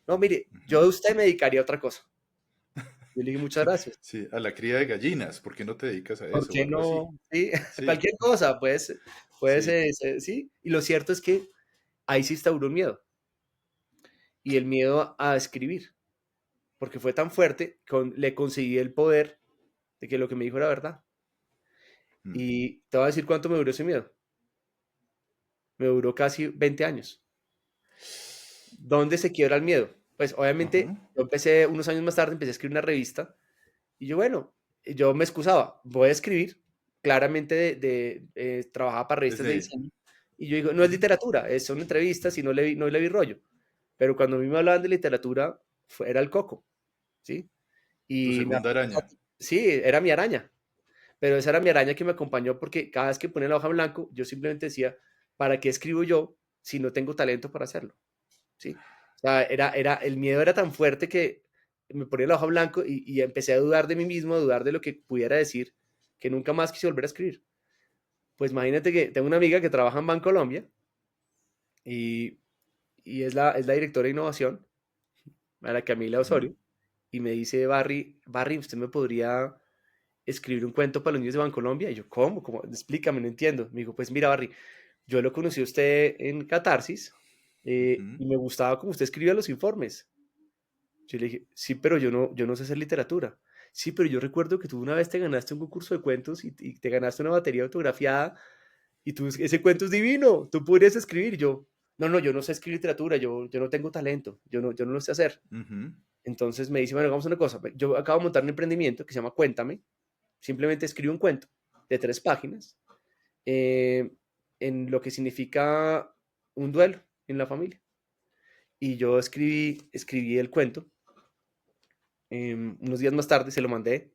C: No, mire, yo a
A: Ujú.
C: usted me dedicaría a otra cosa. Yo le dije, muchas gracias.
A: Sí, a la cría de gallinas. ¿Por qué no te dedicas a
C: ¿Por
A: eso o
C: qué
A: algo así?
C: no? Sí,
A: Sí,
C: cualquier cosa, pues, puede
A: sí.
C: ser, sí. Y lo cierto es que ahí sí instauró un miedo. Y el miedo a escribir, porque fue tan fuerte que le conseguí el poder de que lo que me dijo era verdad.
A: Mm.
C: Y te voy a decir cuánto me duró ese miedo. Me duró casi 20 años. ¿Dónde se quiebra el miedo? Pues obviamente
A: Ajá.
C: yo empecé unos años más tarde, empecé a escribir una revista y yo, bueno, yo me excusaba, voy a escribir, claramente trabajaba para revistas de
A: Desde.
C: diseño y yo digo, no es
A: Ujú.
C: literatura, son entrevistas y no le vi rollo. Pero cuando a mí me hablaban de literatura, era el coco, ¿sí?
A: Tu
C: Y
A: segunda araña.
C: sí, era mi araña, pero esa era mi araña que me acompañó porque cada vez que ponía la hoja en blanco, yo simplemente decía, ¿para qué escribo yo si no tengo talento para hacerlo? ¿Sí? O sea, el miedo era tan fuerte que me ponía la hoja en blanco y empecé a dudar de mí mismo, a dudar de lo que pudiera decir, que nunca más quise volver a escribir. Pues imagínate que tengo una amiga que trabaja en Bancolombia y, y es la directora de innovación, a la Camila
A: Ujú.
C: Osorio, y me dice, Barry, ¿usted me podría escribir un cuento para los niños de Bancolombia? Y yo, ¿cómo? ¿Cómo? Explícame, no entiendo. Me dijo, pues mira, Barry, yo lo conocí a usted en Catarsis
A: Ujú.
C: y me gustaba como usted escribía los informes. Yo le dije, sí, pero yo no sé hacer literatura. Sí, pero yo recuerdo que tú una vez te ganaste un concurso de cuentos y te ganaste una batería autografiada y ese cuento es divino, tú podrías escribir. Yo, no, yo no sé escribir literatura, yo no tengo talento, yo no lo sé hacer.
A: Ujú.
C: Entonces me dice, bueno, vamos a una cosa, yo acabo de montar un emprendimiento que se llama Cuéntame, simplemente escribo un cuento de 3 páginas eh, en lo que significa un duelo en la familia. Y yo escribí el cuento. Unos días más tarde se lo mandé.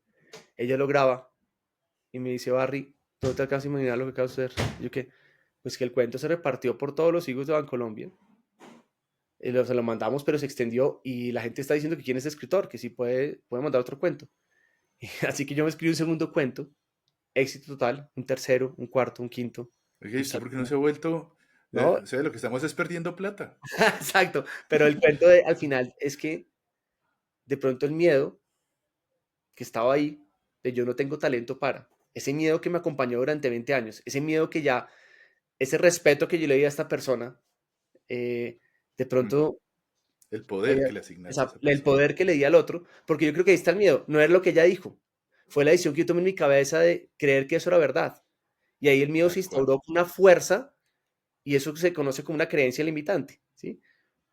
C: Ella lo graba y me dice, Barry, no te alcanzas a imaginar lo que acaba de suceder. Yo que, pues que el cuento se repartió por todos los higos de Bancolombia. Se lo mandamos, pero se extendió y la gente está diciendo que quién es escritor, que sí puede mandar otro cuento. Así que yo me escribí un segundo cuento, éxito total, un tercero, un cuarto, un quinto,
A: Oye, ¿y
C: un
A: usted por qué no se
C: séptimo.
A: ha vuelto?
C: ¿No?
A: O sea, lo que estamos es perdiendo plata.
C: Exacto. Pero el cuento al final es que de pronto el miedo que estaba ahí, de yo no tengo talento para, ese miedo que me acompañó durante 20 años, ese miedo que ya, ese respeto que yo le di a esta persona, de
A: Mm.
C: pronto,
A: El poder que le asignaste a esa
C: el
A: persona.
C: poder que le di al otro, porque yo creo que ahí está el miedo, no era lo que ella dijo, fue la decisión que yo tomé en mi cabeza de creer que eso era verdad. Y ahí el miedo se
A: Tal cual.
C: instauró con una fuerza y eso se conoce como una creencia limitante, ¿sí?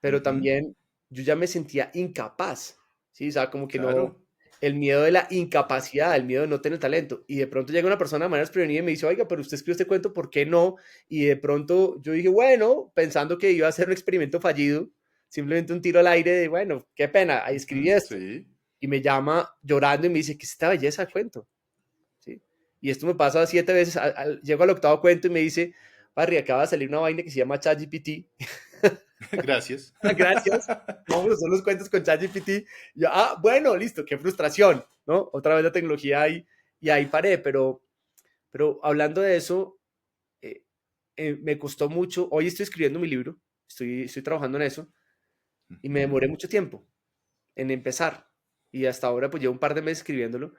C: Pero
A: Ujú.
C: también yo ya me sentía incapaz, ¿sí? O sea, como que no,
A: Claro.
C: el miedo de la incapacidad, el miedo de no tener talento. Y de pronto llega una persona de manera desprevenida y me dice, oiga, pero usted escribió este cuento, ¿por qué no? Y de pronto yo dije, bueno, pensando que iba a ser un experimento fallido, simplemente un tiro al aire de, bueno, qué pena, ahí escribí
A: Ujú,
C: esto.
A: sí,
C: Y me llama llorando y me dice, ¿qué es esta belleza de cuento? ¿Sí? Y esto me pasa 7 veces, llego al octavo cuento y me dice, Barry, acaba de salir una vaina que se llama ChatGPT.
A: gracias.
C: Gracias. Vamos a hacer los cuentos con ChatGPT. Y yo, bueno, listo, qué frustración, ¿no? Otra vez la tecnología ahí, y ahí paré, pero hablando de eso, eh, me costó mucho. Hoy estoy escribiendo mi libro, estoy trabajando en eso, y me demoré
A: Ujú,
C: mucho tiempo en empezar. Y hasta ahora, pues llevo un par de meses escribiéndolo,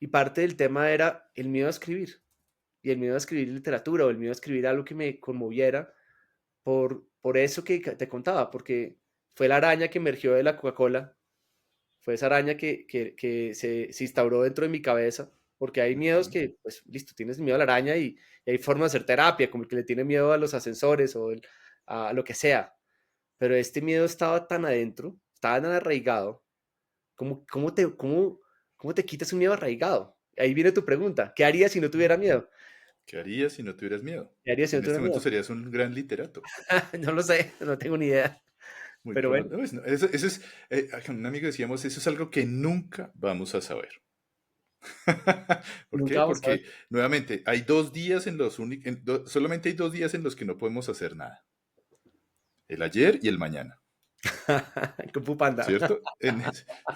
C: y parte del tema era el miedo a escribir, y el miedo a escribir literatura, o el miedo a escribir algo que me conmoviera, por eso que te contaba, porque fue la araña que emergió de la Coca-Cola, fue esa araña que se instauró dentro de mi cabeza, porque hay miedos
A: ujú.
C: que, pues, listo, tienes miedo a la araña y hay formas de hacer terapia, como el que le tiene miedo a los ascensores o a lo que sea, pero este miedo estaba tan adentro, estaba tan arraigado, ¿cómo te quitas un miedo arraigado? Ahí viene tu pregunta, ¿qué harías si no tuviera miedo?
A: ¿Qué harías si no tuvieras miedo?
C: ¿Qué harías si no
A: En este
C: tuviera
A: momento
C: miedo?
A: serías un gran literato.
C: No lo sé, no tengo ni idea,
A: Muy
C: pero bueno,
A: probable. No, eso es, con un amigo decíamos, eso es algo que nunca vamos a saber. ¿Por
C: nunca
A: qué?
C: vamos a ver.
A: Porque nuevamente hay 2 días en los solamente hay 2 días en los que no podemos hacer nada. El ayer y el mañana.
C: Kung Fu Panda.
A: ¿Cierto?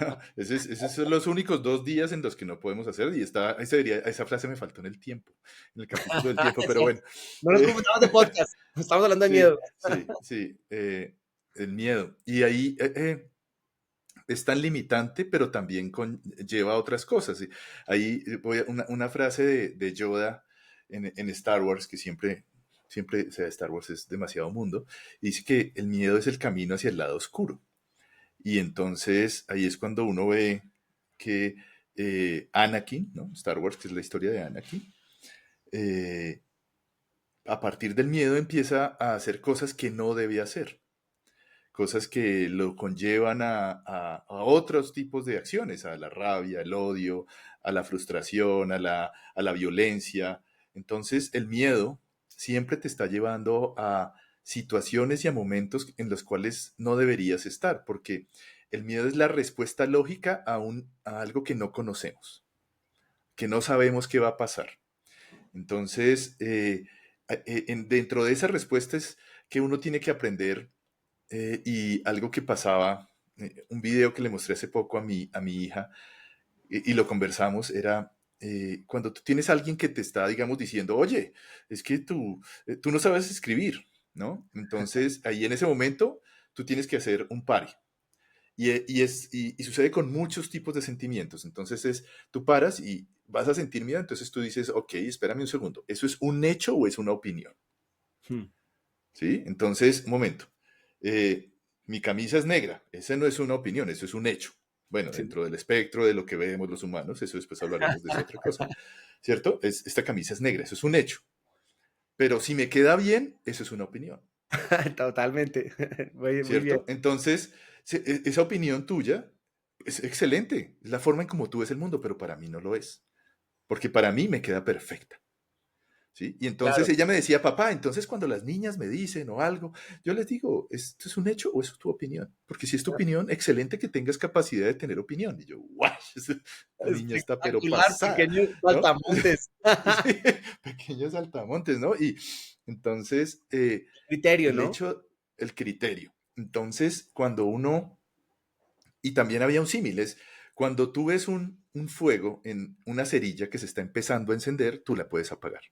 A: No, esos son los únicos 2 días en los que no podemos hacer, y esa frase me faltó en el tiempo, en el capítulo del tiempo, pero
C: Sí,
A: bueno.
C: no nos
A: eh,
C: confundamos de podcast, estamos hablando de
A: sí,
C: miedo.
A: sí, sí, el miedo. Y ahí es tan limitante, pero también lleva a otras cosas. ¿Sí? Ahí una frase de Yoda en Star Wars, que siempre, o sea, Star Wars es demasiado mundo, y dice que el miedo es el camino hacia el lado oscuro. Y entonces ahí es cuando uno ve que Anakin, ¿no? Star Wars, que es la historia de Anakin, eh, a partir del miedo empieza a hacer cosas que no debe hacer, cosas que lo conllevan a otros tipos de acciones, a la rabia, al odio, a la frustración, a la violencia. Entonces el miedo siempre te está llevando a situaciones y a momentos en los cuales no deberías estar, porque el miedo es la respuesta lógica a algo que no conocemos, que no sabemos qué va a pasar. Entonces, dentro de esa respuesta es que uno tiene que aprender, y algo que pasaba, un video que le mostré hace poco a mi hija, y lo conversamos, era cuando tú tienes a alguien que te está, digamos, diciendo, oye, es que tú no sabes escribir, ¿no? Entonces, ahí en ese momento, tú tienes que hacer un pare. Y sucede con muchos tipos de sentimientos. Entonces, tú paras y vas a sentir miedo, entonces tú dices, ok, espérame un segundo, ¿eso es un hecho o es una opinión?
C: Hmm,
A: ¿Sí? Entonces, un momento. Eh, Mi camisa es negra. Esa no es una opinión, eso es un hecho. Bueno,
C: sí.
A: dentro del espectro de lo que vemos los humanos, eso después hablaremos de esa otra cosa. ¿Cierto? Esta camisa es negra, eso es un hecho. Pero si me queda bien, eso es una opinión.
C: Totalmente. Muy, muy bien.
A: ¿Cierto? Entonces, esa opinión tuya es excelente. Es la forma en cómo tú ves el mundo, pero para mí no lo es. Porque para mí me queda perfecta. ¿Sí? Y entonces
C: Claro.
A: ella me decía, papá, entonces cuando las niñas me dicen o algo, yo les digo, ¿esto es un hecho o eso es tu opinión? Porque si es tu opinión, excelente que tengas capacidad de tener opinión. Y yo, guau, esta niña está pero
C: Espectacular,
A: pasada,
C: pequeño
A: ¿no?
C: saltamontes.
A: Sí, pequeños saltamontes, ¿no? Y entonces,
C: Criterio,
A: el
C: ¿no?
A: hecho, el criterio. Entonces, cuando uno, y también había un símil, es cuando tú ves un fuego en una cerilla que se está empezando a encender, tú la puedes apagar.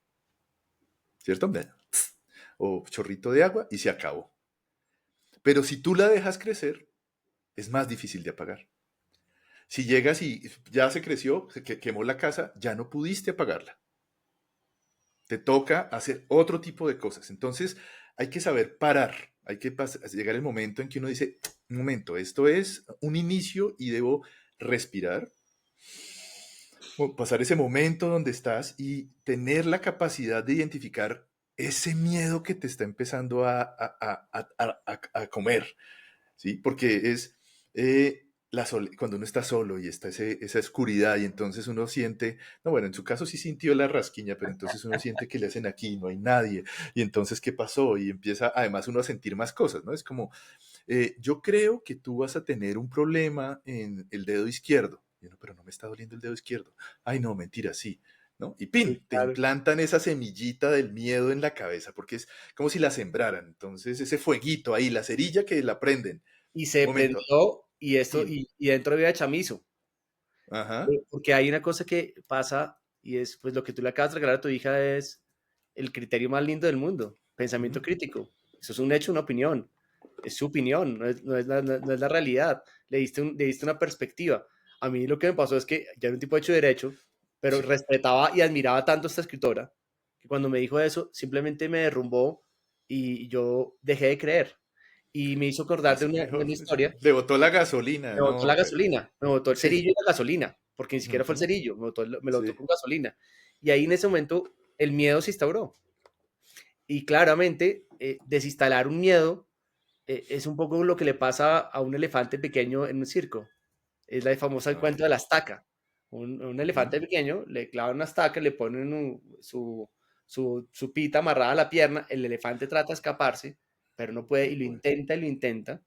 A: ¿Cierto? O chorrito de agua y se acabó. Pero si tú la dejas crecer, es más difícil de apagar. Si llegas y ya se creció, quemó la casa, ya no pudiste apagarla. Te toca hacer otro tipo de cosas. Entonces hay que saber parar. Hay que llegar el momento en que uno dice, un momento, esto es un inicio y debo respirar, o pasar ese momento donde estás y tener la capacidad de identificar ese miedo que te está empezando a comer, ¿sí? Porque es, cuando uno está solo y está esa oscuridad y entonces uno siente, no, bueno, en su caso sí sintió la rasquiña, pero entonces uno siente que le hacen aquí, no hay nadie, y entonces, ¿qué pasó? Y empieza además uno a sentir más cosas, ¿no? Es como, yo creo que tú vas a tener un problema en el dedo izquierdo. Y uno, pero no me está doliendo el dedo izquierdo. Ay, no, mentira, sí. ¿No? Y
C: Sí,
A: ¡pin! Te
C: claro.
A: implantan esa semillita del miedo en la cabeza, porque es como si la sembraran. Entonces, ese fueguito ahí, la cerilla que la prenden.
C: Y se
A: Momento.
C: prendió y esto,
A: ¡Tin!
C: y dentro había chamizo.
A: Ajá.
C: Porque hay una cosa que pasa y es, pues lo que tú le acabas de regalar a tu hija es el criterio más lindo del mundo, pensamiento
A: Ujú.
C: crítico. Eso es un hecho, una opinión. Es su opinión, no es la realidad. Le diste una perspectiva. A mí lo que me pasó es que ya era un tipo hecho derecho, pero
A: Sí.
C: respetaba y admiraba tanto a esta escritora que cuando me dijo eso, simplemente me derrumbó y yo dejé de creer. Y me hizo acordar
A: Así
C: de
A: mejor.
C: una historia.
A: Le botó la gasolina,
C: Me botó la
A: ¿no?
C: gasolina, me botó el
A: Sí.
C: cerillo y la gasolina, porque ni siquiera fue el
A: Ujú.
C: cerillo, me lo botó
A: Sí.
C: con gasolina. Y ahí en ese momento el miedo se instauró. Y claramente, desinstalar un miedo es un poco lo que le pasa a un elefante pequeño en un circo. Es la famosa
A: Ok.
C: cuento de la estaca. Un
A: Ujú.
C: elefante pequeño le clavan una estaca, le ponen su pita amarrada a la pierna, el elefante trata de escaparse, pero no puede
A: No puede.
C: y lo intenta,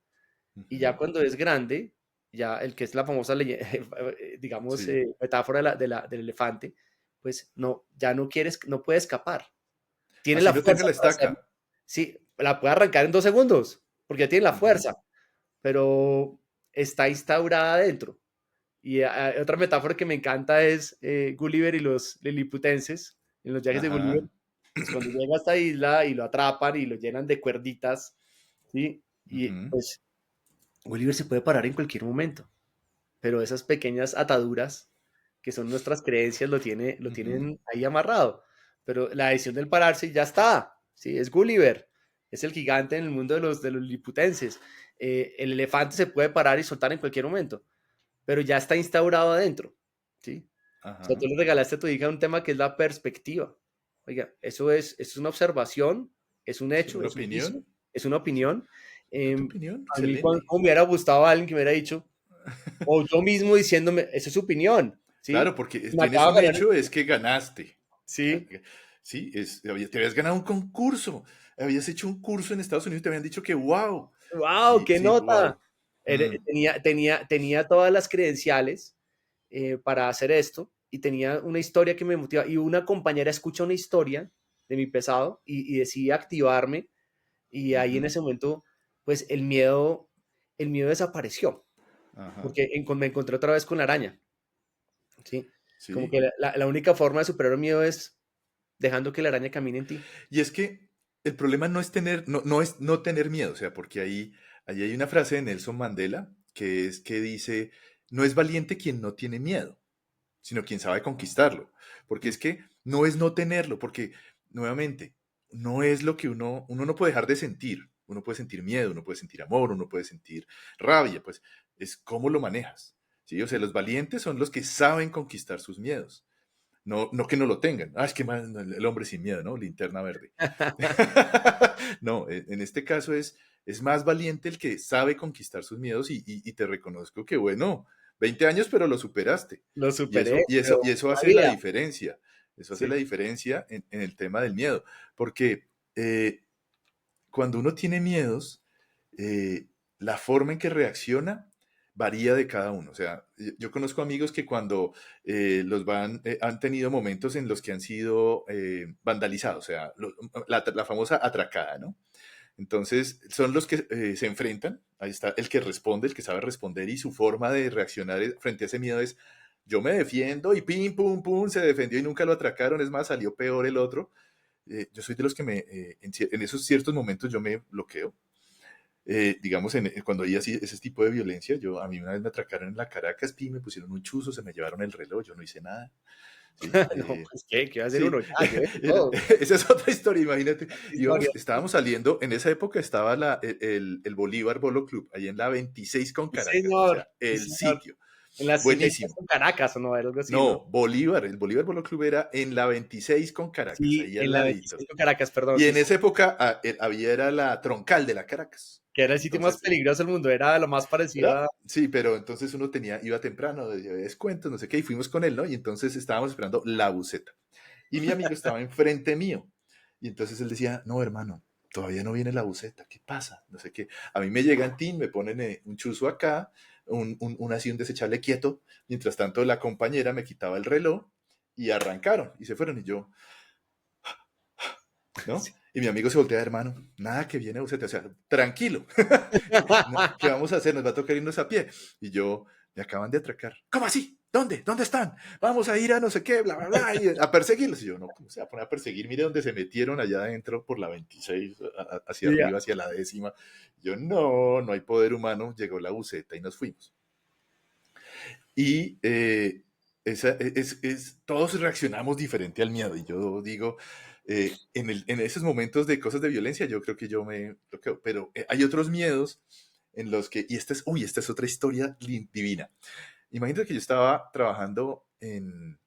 C: y ya
A: Ujú.
C: cuando es grande, ya el que es la famosa, digamos,
A: Sí.
C: metáfora del elefante, pues no, ya no quieres, no puede escapar. Tiene
A: Así
C: la
A: no tenga
C: fuerza
A: la
C: para hacerlo.
A: estaca.
C: Sí, la puede arrancar en 2 segundos, porque ya tiene la
A: Ujú.
C: fuerza, pero está instaurada dentro. Y otra metáfora que me encanta es Gulliver y los liliputenses, en los viajes de Gulliver,
A: Ajá.
C: pues cuando llega a esta isla y lo atrapan y lo llenan de cuerditas, ¿sí? Y
A: Ujú.
C: pues Gulliver se puede parar en cualquier momento, pero esas pequeñas ataduras que son nuestras creencias lo
A: Ujú.
C: tienen ahí amarrado. Pero la decisión del pararse ya está, ¿sí? Es Gulliver, es el gigante en el mundo de los liputenses. El elefante se puede parar y soltar en cualquier momento, pero ya está instaurado adentro, ¿sí? O sea, tú
A: Ajá.
C: le regalaste a tu hija un tema que es la perspectiva. Oiga, eso es una observación, es un
A: Sí,
C: hecho,
A: una
C: es un juicio,
A: opinión.
C: es una opinión.
A: ¿Tu
C: Em,
A: opinión?
C: a mí,
A: Excelente.
C: como me hubiera gustado a alguien que me hubiera dicho, o yo mismo diciéndome, esa es su opinión,
A: Claro,
C: ¿sí?
A: porque
C: Me
A: tienes
C: acaba
A: un
C: de ganar,
A: hecho, es que ganaste.
C: sí,
A: Sí, te habías ganado un concurso. Habías hecho un curso en Estados Unidos y te habían dicho que wow.
C: wow,
A: Y
C: qué
A: sí,
C: nota.
A: wow. Mm,
C: Tenía todas las credenciales para hacer esto y tenía una historia que me motiva. Y una compañera escucha una historia de mi pesado y decide activarme y ahí en
A: ujú,
C: ese momento, pues el miedo desapareció,
A: ajá.
C: porque me encontré otra vez con la araña, ¿sí? Como
A: Sí.
C: que la única forma de superar el miedo es dejando que la araña camine en ti.
A: Y es que el problema no es no es no tener miedo, o sea, porque ahí hay una frase de Nelson Mandela que dice, no es valiente quien no tiene miedo, sino quien sabe conquistarlo. Porque
C: Mm.
A: es que no es no tenerlo, porque nuevamente, no es lo que uno no puede dejar de sentir. Uno puede sentir miedo, uno puede sentir amor, uno puede sentir rabia, pues es cómo lo manejas. ¿Sí? O sea, los valientes son los que saben conquistar sus miedos. No, no que no lo tengan. Ah, es que más el hombre sin miedo, ¿no? Linterna verde. No, en este caso es más valiente el que sabe conquistar sus miedos y te reconozco que, bueno, 20 años, pero lo superaste.
C: Lo
A: Y
C: superé,
A: eso, y eso,
C: pero
A: y eso
C: una
A: hace la
C: vida.
A: diferencia. Eso hace la
C: Sí,
A: diferencia en el tema del miedo. Porque cuando uno tiene miedos, la forma en que reacciona varía de cada uno. O sea, yo conozco amigos que cuando han tenido momentos en los que han sido vandalizados, o sea, la famosa atracada, ¿no? Entonces, son los que se enfrentan. Ahí está el que responde, el que sabe responder y su forma de reaccionar frente a ese miedo es, yo me defiendo y pim, pum, pum, se defendió y nunca lo atracaron, es más, salió peor el otro. Yo soy de los que en esos ciertos momentos yo me bloqueo. Digamos, cuando hay así, ese tipo de violencia, a mí una vez me atracaron en la Caracas, me pusieron un chuzo, se me llevaron el reloj, yo no hice nada. ¿Sí?
C: no, pues ¿qué va a hacer
A: Sí,
C: uno? Ya, llévese todo.
A: esa es otra historia, imagínate.
C: Historia.
A: Estábamos saliendo, en esa época estaba el Bolívar Bolo Club, ahí en la 26 con
C: Sí,
A: Caracas, o
C: señor,
A: sea,
C: sí,
A: el
C: señor.
A: sitio.
C: En la 63
A: Buenísimo.
C: con Caracas, o no, era algo así, ¿no?
A: No, Bolívar, el Bolívar Polo Club era en la 26 con Caracas,
C: Sí,
A: ahí al
C: en la
A: ladito.
C: 26 con Caracas, perdón,
A: Y
C: sí,
A: en
C: sí.
A: esa época había era la troncal de la Caracas.
C: Que era el sitio más
A: Entonces,
C: peligroso del mundo, era lo más parecido a...
A: sí, pero entonces uno iba temprano, había descuentos, no sé qué, y fuimos con él, ¿no? Y entonces estábamos esperando la buseta. Y mi amigo estaba enfrente mío. Y entonces él decía, no, hermano, todavía no viene la buseta, ¿qué pasa? No sé qué. A mí me llegan tin, me ponen un chuzo acá, así un desechable quieto. Mientras tanto, la compañera me quitaba el reloj y arrancaron y se fueron. Y yo, ¿no?
C: Sí.
A: Y mi amigo se voltea, hermano, nada que viene buseta, o sea, tranquilo. ¿Qué vamos a hacer? Nos va a tocar irnos a pie. Y yo, me acaban de atracar. ¿Cómo así? ¿Dónde? ¿Dónde están? Vamos a ir a no sé qué, bla, bla, bla, y a perseguirlos. Y yo, no, ¿cómo se va a poner a perseguir? Mire dónde se metieron allá adentro por la 26, hacia
C: Sí,
A: arriba, hacia la 10ª. Yo, no, no hay poder humano. Llegó la buseta y nos fuimos. Y todos reaccionamos diferente al miedo. Y yo digo, en esos momentos de cosas de violencia, yo creo que yo me bloqueo. Pero hay otros miedos en los que, y esta es otra historia divina. Imagínate que yo estaba trabajando en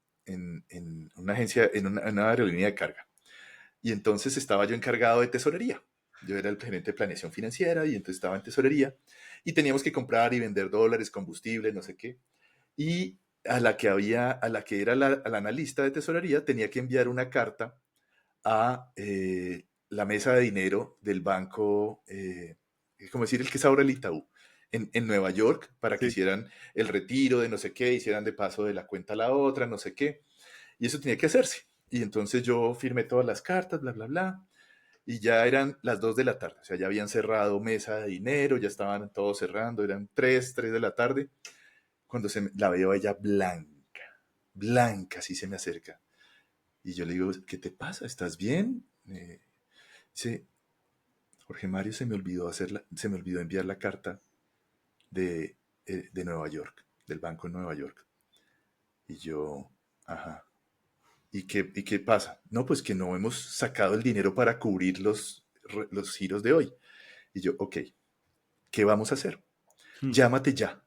A: una agencia, en una aerolínea de carga. Y entonces estaba yo encargado de tesorería. Yo era el gerente de planeación financiera y entonces estaba en tesorería. Y teníamos que comprar y vender dólares, combustible, no sé qué. Y a la que era la analista de tesorería, tenía que enviar una carta a la mesa de dinero del banco, como decir, el que es ahora el Itaú, en Nueva York, para que
C: sí.
A: hicieran el retiro de no sé qué, hicieran de paso de la cuenta a la otra, no sé qué. Y eso tenía que hacerse. Y entonces yo firmé todas las cartas, bla, bla, bla. Y ya eran las 2 de la tarde. O sea, ya habían cerrado mesa de dinero, ya estaban todos cerrando, eran 3 de la tarde. Cuando la veo a ella blanca, blanca, así se me acerca. Y yo le digo, ¿qué te pasa? ¿Estás bien? Dice, Jorge Mario, se me olvidó enviar la carta de Nueva York, del banco en Nueva York. Y yo, ajá. ¿Y qué pasa? No, pues que no hemos sacado el dinero para cubrir los giros de hoy. Y yo, ok, ¿qué vamos a hacer?
C: Hmm.
A: Llámate ya,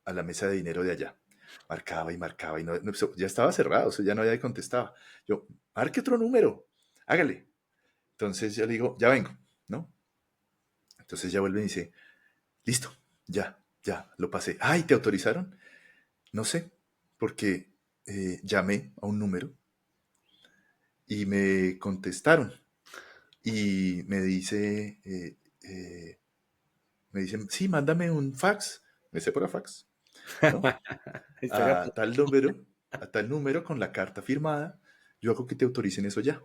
A: a la mesa de dinero de allá. Marcaba y marcaba y ya estaba cerrado, o sea, ya no había contestado. Yo, marque otro número, hágale. Entonces yo le digo, ya vengo, ¿no? Entonces ya vuelve y dice, listo, ya, lo pasé. Ay, ¿te autorizaron? No sé, porque llamé a un número y me contestaron y me dicen, sí, mándame un fax, me sé por fax, ¿no?
C: Historia
A: A tal número, a tal número con la carta firmada, yo hago que te autoricen eso ya.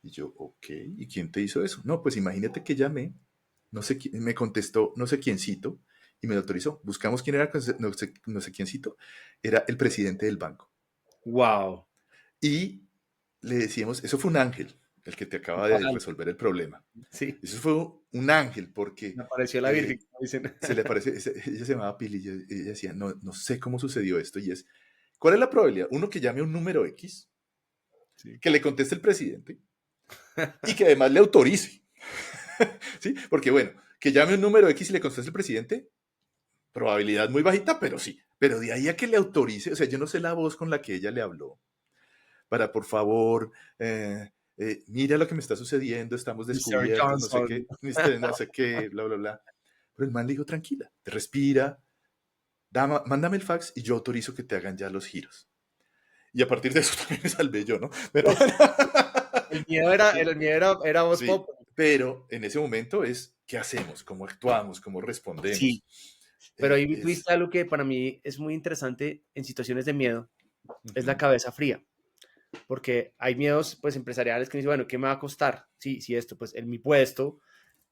A: Y yo, ok, ¿y quién te hizo eso? No, pues imagínate que llamé, no sé quién, me contestó, no sé quiéncito, y me lo autorizó. Buscamos quién era, no sé quiéncito, era el presidente del banco.
C: Wow.
A: Y le decíamos, eso fue un ángel, el que te acaba de resolver el problema.
C: Sí,
A: Eso fue un ángel, porque
C: me apareció la Virgen,
A: eh,
C: como dicen.
A: se le aparece, ella se llamaba Pili, y ella decía, no, no sé cómo sucedió esto, y es, ¿cuál es la probabilidad? Uno que llame a un número X,
C: Sí.
A: que le conteste el presidente, y que además le autorice. ¿Sí? Porque bueno, que llame un número X y le conteste el presidente, probabilidad muy bajita, pero sí. Pero de ahí a que le autorice, o sea, yo no sé la voz con la que ella le habló, para por favor, mira lo que me está sucediendo, estamos
C: Mr.
A: descubiertos,
C: Johnson.
A: no sé qué, bla, bla, bla. Pero el man le dijo, tranquila, te respira, mándame el fax y yo autorizo que te hagan ya los giros. Y a partir de eso también me salvé yo, ¿no? Pero,
C: El miedo era voz
A: sí,
C: pop.
A: pero en ese momento es, ¿qué hacemos? ¿Cómo actuamos? ¿Cómo respondemos?
C: Sí, pero ahí
A: Es,
C: tuviste algo que para mí es muy interesante en situaciones de miedo, es la
A: ujú,
C: cabeza fría, porque hay miedos pues empresariales que dicen, bueno, ¿qué me va a costar? Sí, sí, esto, pues en mi puesto,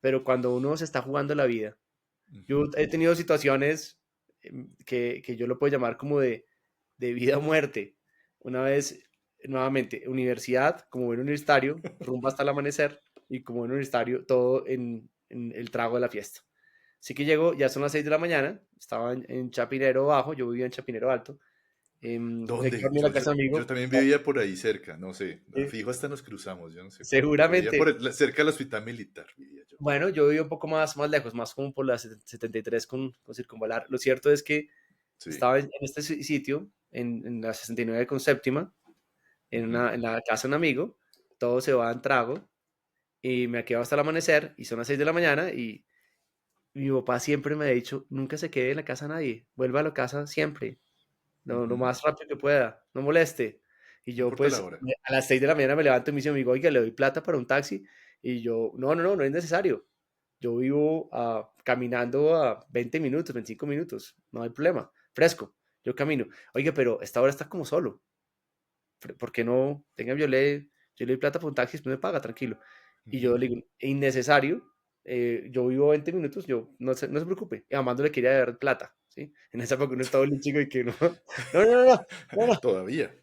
C: pero cuando uno se está jugando la vida, yo
A: ujú.
C: he tenido situaciones que yo lo puedo llamar como de vida o muerte. Una vez, nuevamente, universidad, como buen universitario, rumbo hasta el amanecer, y como buen universitario, todo en el trago de la fiesta. Así que llego, ya son las 6 de la mañana, estaba en Chapinero Bajo, yo vivía en Chapinero Alto, me quedé
A: ¿Dónde?
C: dormido en la casa de un
A: Yo
C: amigo,
A: también vivía por ahí cerca, no sé. A
C: eh,
A: fijo hasta nos cruzamos, yo no sé, pero vivía
C: seguramente,
A: cerca del hospital militar, vivía yo.
C: bueno, yo vivía un poco más lejos, más como por la 73 con Circunvalar. Lo cierto es que
A: Sí.
C: Estaba en este sitio, en la 69 con séptima, en la casa de un amigo, todos se van trago, y me quedo hasta el amanecer, y son las 6 de la mañana, y mi papá siempre me ha dicho, nunca se quede en la casa de nadie, vuelva a la casa siempre, lo
A: Ujú.
C: más rápido que pueda, no moleste. Y
A: No
C: yo
A: importa la
C: pues
A: hora.
C: a las 6 de la mañana me levanto y me dice mi amigo, oiga, le doy plata para un taxi. Y yo, no es necesario. Yo vivo caminando a 20 minutos, 25 minutos, no hay problema, fresco, yo camino. Oiga, pero esta hora está como solo. ¿Por qué no? Tenga, yo le doy plata para un taxi, después me paga, tranquilo. Y yo
A: Ujú.
C: le digo, innecesario, yo vivo 20 minutos, yo no se preocupe. Y además no le quería dar plata, ¿sí? En esa época uno estaba muy chico y que no, no,
A: Todavía.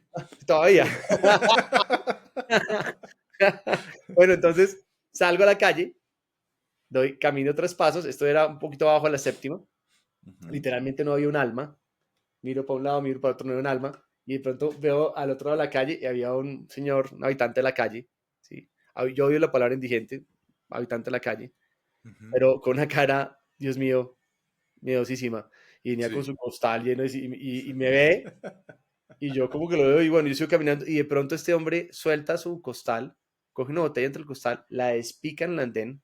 C: todavía. Bueno, entonces salgo a la calle, doy camino 3 pasos, esto era un poquito abajo a la séptima,
A: Ujú.
C: literalmente no había un alma, miro para un lado, miro para otro, no había un alma, y de pronto veo al otro lado de la calle y había un señor, un habitante de la calle, ¿sí? Yo odio la palabra indigente, habitante de la calle,
A: Ujú.
C: pero con una cara, Dios mío, miedosísima, y venía con
A: Sí.
C: su costal lleno y me ve, y yo como que lo veo, y bueno, yo sigo caminando, y de pronto este hombre suelta su costal, coge una botella entre el costal, la despica en el andén,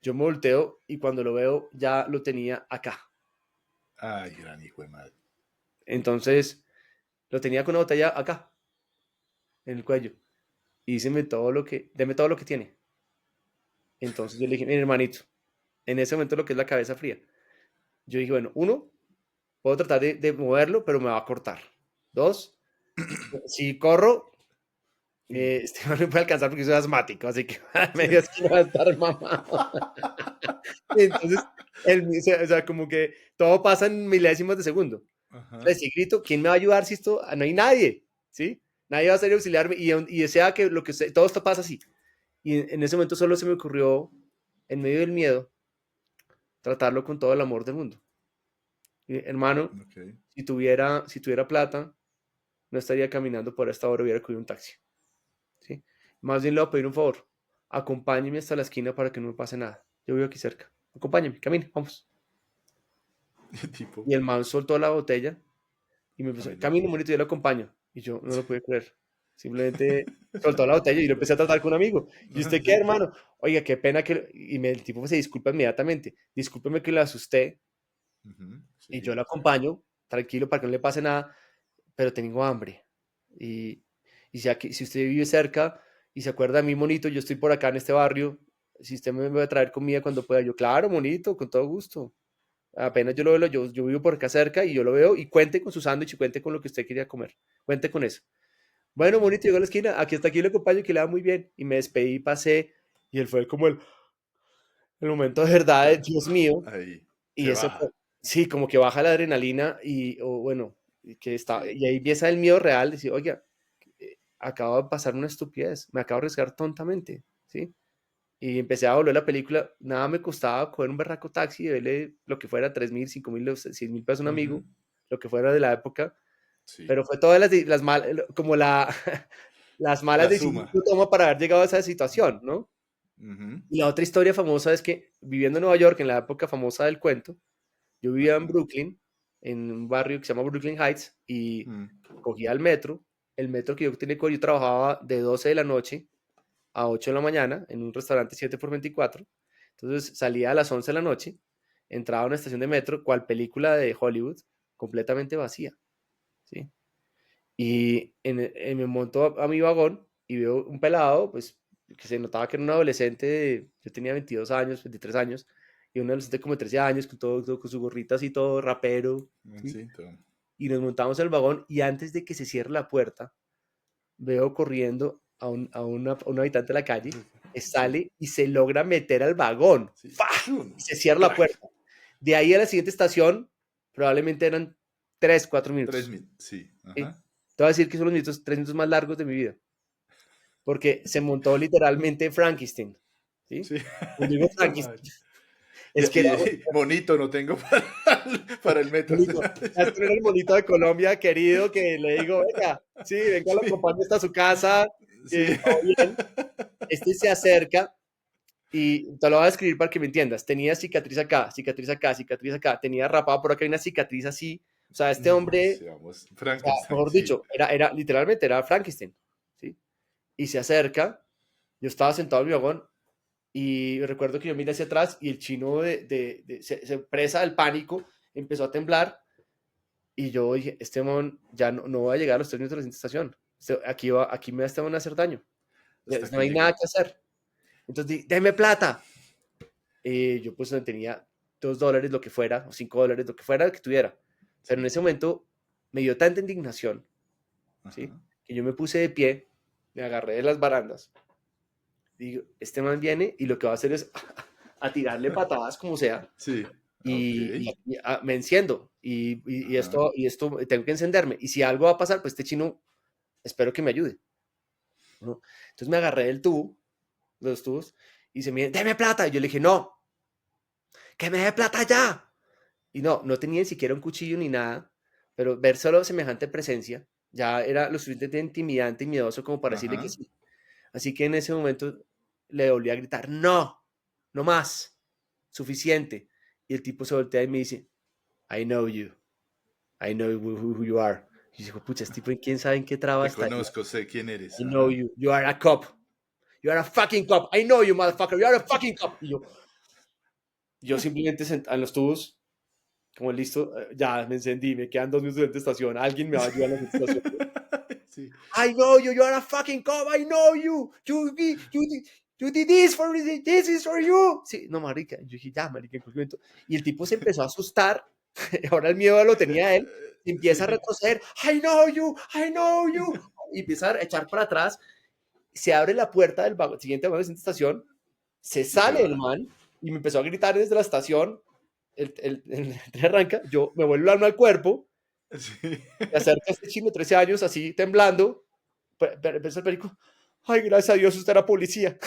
C: yo me volteo, y cuando lo veo, ya lo tenía acá.
A: Ay, gran hijo de madre.
C: Entonces, lo tenía con una botella acá, en el cuello. Y deme todo lo que tiene. Entonces yo le dije, mi hermanito, en ese momento lo que es la cabeza fría. Yo dije, bueno, uno, puedo tratar de moverlo, pero me va a cortar. Dos, si corro, este no me puede alcanzar porque soy asmático, así que medio es que no va a estar mamado. Entonces, o sea, como que todo pasa en milésimos de segundo.
A: Ajá.
C: Entonces, si grito, ¿quién me va a ayudar si esto? No hay nadie, ¿sí? Nadie va a salir a auxiliarme y desea que todo esto pasa así. Y en ese momento solo se me ocurrió, en medio del miedo, tratarlo con todo el amor del mundo. Y, hermano,
A: Ok.
C: si tuviera plata, no estaría caminando por esta hora, hubiera cogido un taxi. ¿Sí? Más bien le voy a pedir un favor. Acompáñeme hasta la esquina para que no me pase nada. Yo vivo aquí cerca. Acompáñeme, camine, vamos.
A: Tipo.
C: Y el man soltó la botella y me empezó,
A: Ay, no.
C: camine, bonito, yo lo acompaño. Y yo no lo pude creer. Simplemente soltó la botella y lo empecé a tratar con un amigo. ¿Y usted qué,
A: Sí.
C: hermano? Oiga, qué pena que... el tipo se disculpa inmediatamente. Discúlpeme que le asusté
A: Ujú.
C: y yo
A: Sí.
C: lo acompaño, tranquilo, para que no le pase nada, pero tengo hambre. Y, si usted vive cerca y se acuerda de mí, monito, yo estoy por acá en este barrio, si usted me va a traer comida cuando pueda, yo, claro, monito, con todo gusto. Apenas yo lo veo, yo vivo por acá cerca y yo lo veo y cuente con su sándwich y cuente con lo que usted quería comer. Cuente con eso. Bueno,
A: Ujú.
C: monito, llegó a la esquina, aquí está, aquí le acompaño, que le va muy bien. Y me despedí, pasé, y él fue como el momento de verdad de Dios mío.
A: Ahí.
C: Y
A: Se
C: eso fue,
A: baja.
C: sí, como que baja la adrenalina o bueno,
A: Sí.
C: y ahí empieza el miedo real, decir, oiga, acabo de pasar una estupidez, me acabo de arriesgar tontamente, ¿sí? Y empecé a volver la película, nada me costaba coger un berraco taxi y verle lo que fuera 3.000, 5.000, 6.000 pesos a un
A: Ujú.
C: amigo, lo que fuera de la época,
A: Sí.
C: pero fue todas las malas, como las malas
A: La
C: decisiones
A: suma.
C: que uno toma para haber llegado a esa situación, ¿no?
A: Ujú.
C: Y la otra historia famosa es que viviendo en Nueva York, en la época famosa del cuento, yo vivía en
A: Ajá.
C: Brooklyn, en un barrio que se llama Brooklyn Heights, y
A: Mm.
C: cogía el metro que yo tenía, yo trabajaba de 12 de la noche a 8 de la mañana en un restaurante 7 por 24. Entonces salía a las 11 de la noche, entraba a una estación de metro, cual película de Hollywood, completamente vacía, ¿sí? Y me monto a mi vagón y veo un pelado, pues, que se notaba que era un adolescente, yo tenía 22 años, 23 años, y un adolescente como de 13 años, con su gorrita así todo rapero, ¿sí?
A: Sí, todo.
C: Y nos montamos en el vagón y antes de que se cierre la puerta, veo corriendo a un habitante de la calle, que
A: Sí.
C: sale y se logra meter al vagón.
A: Sí.
C: ¡Fa!
A: Chun.
C: Y se cierra la
A: Crack.
C: puerta. De ahí a la siguiente estación, probablemente eran 3 4
A: Tres
C: minutos.
A: mil. Sí.
C: ¿Sí?
A: Ajá.
C: Te voy a decir que son los 3 minutos más largos de mi vida, porque se montó literalmente Frankenstein. ¿Sí?
A: Sí.
C: Cuando digo
A: Hijo de madre.
C: Frankenstein, es que era
A: Monito, no tengo para el metro.
C: bonito. Es que era el bonito de Colombia, querido, que le digo, venga, sí, venga, lo
A: Sí.
C: acompaño hasta su casa,
A: Sí.
C: todo bien. Este se acerca y te lo voy a describir para que me entiendas. Tenía cicatriz acá, cicatriz acá, cicatriz acá. Tenía rapado por acá, hay una cicatriz así, O sea, este
A: No,
C: hombre,
A: seamos
C: o sea,
A: Frankenstein,
C: mejor
A: sí.
C: dicho, literalmente era Frankenstein, ¿sí? Y se acerca, yo estaba sentado en mi vagón y recuerdo que yo miré hacia atrás y el chino se presa del pánico, empezó a temblar y yo dije, este man ya no va a llegar a los 3 minutos de la siguiente estación. Aquí me van a hacer daño.
A: Hasta
C: No
A: que
C: hay nada
A: llegó.
C: que hacer. Entonces dije, deme plata. Yo pues tenía $2, lo que fuera, o $5, lo que fuera que tuviera. Pero en
A: Sí.
C: ese momento me dio tanta indignación, ¿sí?
A: Ajá.
C: Que yo me puse de pie, me agarré de las barandas. Digo, este man viene y lo que va a hacer es a tirarle patadas como sea
A: Sí. Ok.
C: y me enciendo
A: Ajá.
C: y esto tengo que encenderme. Y si algo va a pasar, pues este chino espero que me ayude, ¿no? Entonces me agarré del tubo, de los tubos, y se me dice, deme plata. Y yo le dije, no, que me dé plata ya. Y no tenía ni siquiera un cuchillo ni nada, pero ver solo semejante presencia ya era lo suficientemente intimidante y miedoso como para decirle que
A: Ajá.
C: sí. Así que en ese momento le volví a gritar, no, no más, suficiente. Y el tipo se voltea y me dice, I know you, I know who you are. Y yo digo, pucha, este tipo, ¿quién sabe en qué traba
A: Te
C: estaría?
A: conozco, sé quién eres.
C: I know
A: Ajá.
C: you are a cop, you are a fucking cop, I know you, motherfucker, you are a fucking cop. Y yo simplemente en los tubos, como listo, ya me encendí, me quedan 2 minutos de estación, alguien me va a ayudar a la estación.
A: Sí.
C: I know you, you are a fucking cop, I know you, you did this for me, this is for you. Sí, no, marica, yo dije, ya, marica, en cualquier momento. Y el tipo se empezó a asustar, ahora el miedo lo tenía él, y empieza a
A: Sí.
C: retroceder, I know you, y empieza a echar para atrás, se abre la puerta del siguiente vagón de la estación, se
A: Y se
C: sale el
A: baja.
C: man, y me empezó a gritar desde la estación, el tren arranca, yo me vuelvo el alma al cuerpo,
A: Sí.
C: se acerca este chino de 13 años, así temblando, empieza el perico, ay, gracias a Dios, usted era policía.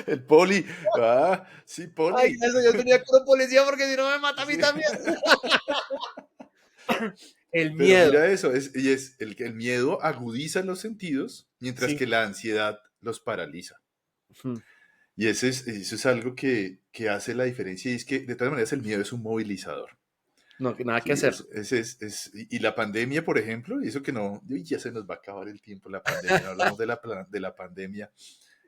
A: El poli. Ah, sí,
C: Ay,
A: poli.
C: gracias a Dios tenía que ser policía porque si no me mata a mí
A: Sí.
C: también. El
A: Pero
C: miedo.
A: mira eso, y es el miedo agudiza los sentidos, mientras
C: Sí.
A: que la ansiedad los paraliza.
C: Ujú.
A: Y eso es algo que hace la diferencia, y es que de todas maneras el miedo es un movilizador.
C: No, nada que
A: Sí,
C: hacer.
A: y la pandemia, por ejemplo, y eso que no, uy, ya se nos va a acabar el tiempo, la pandemia, no hablamos de de la pandemia,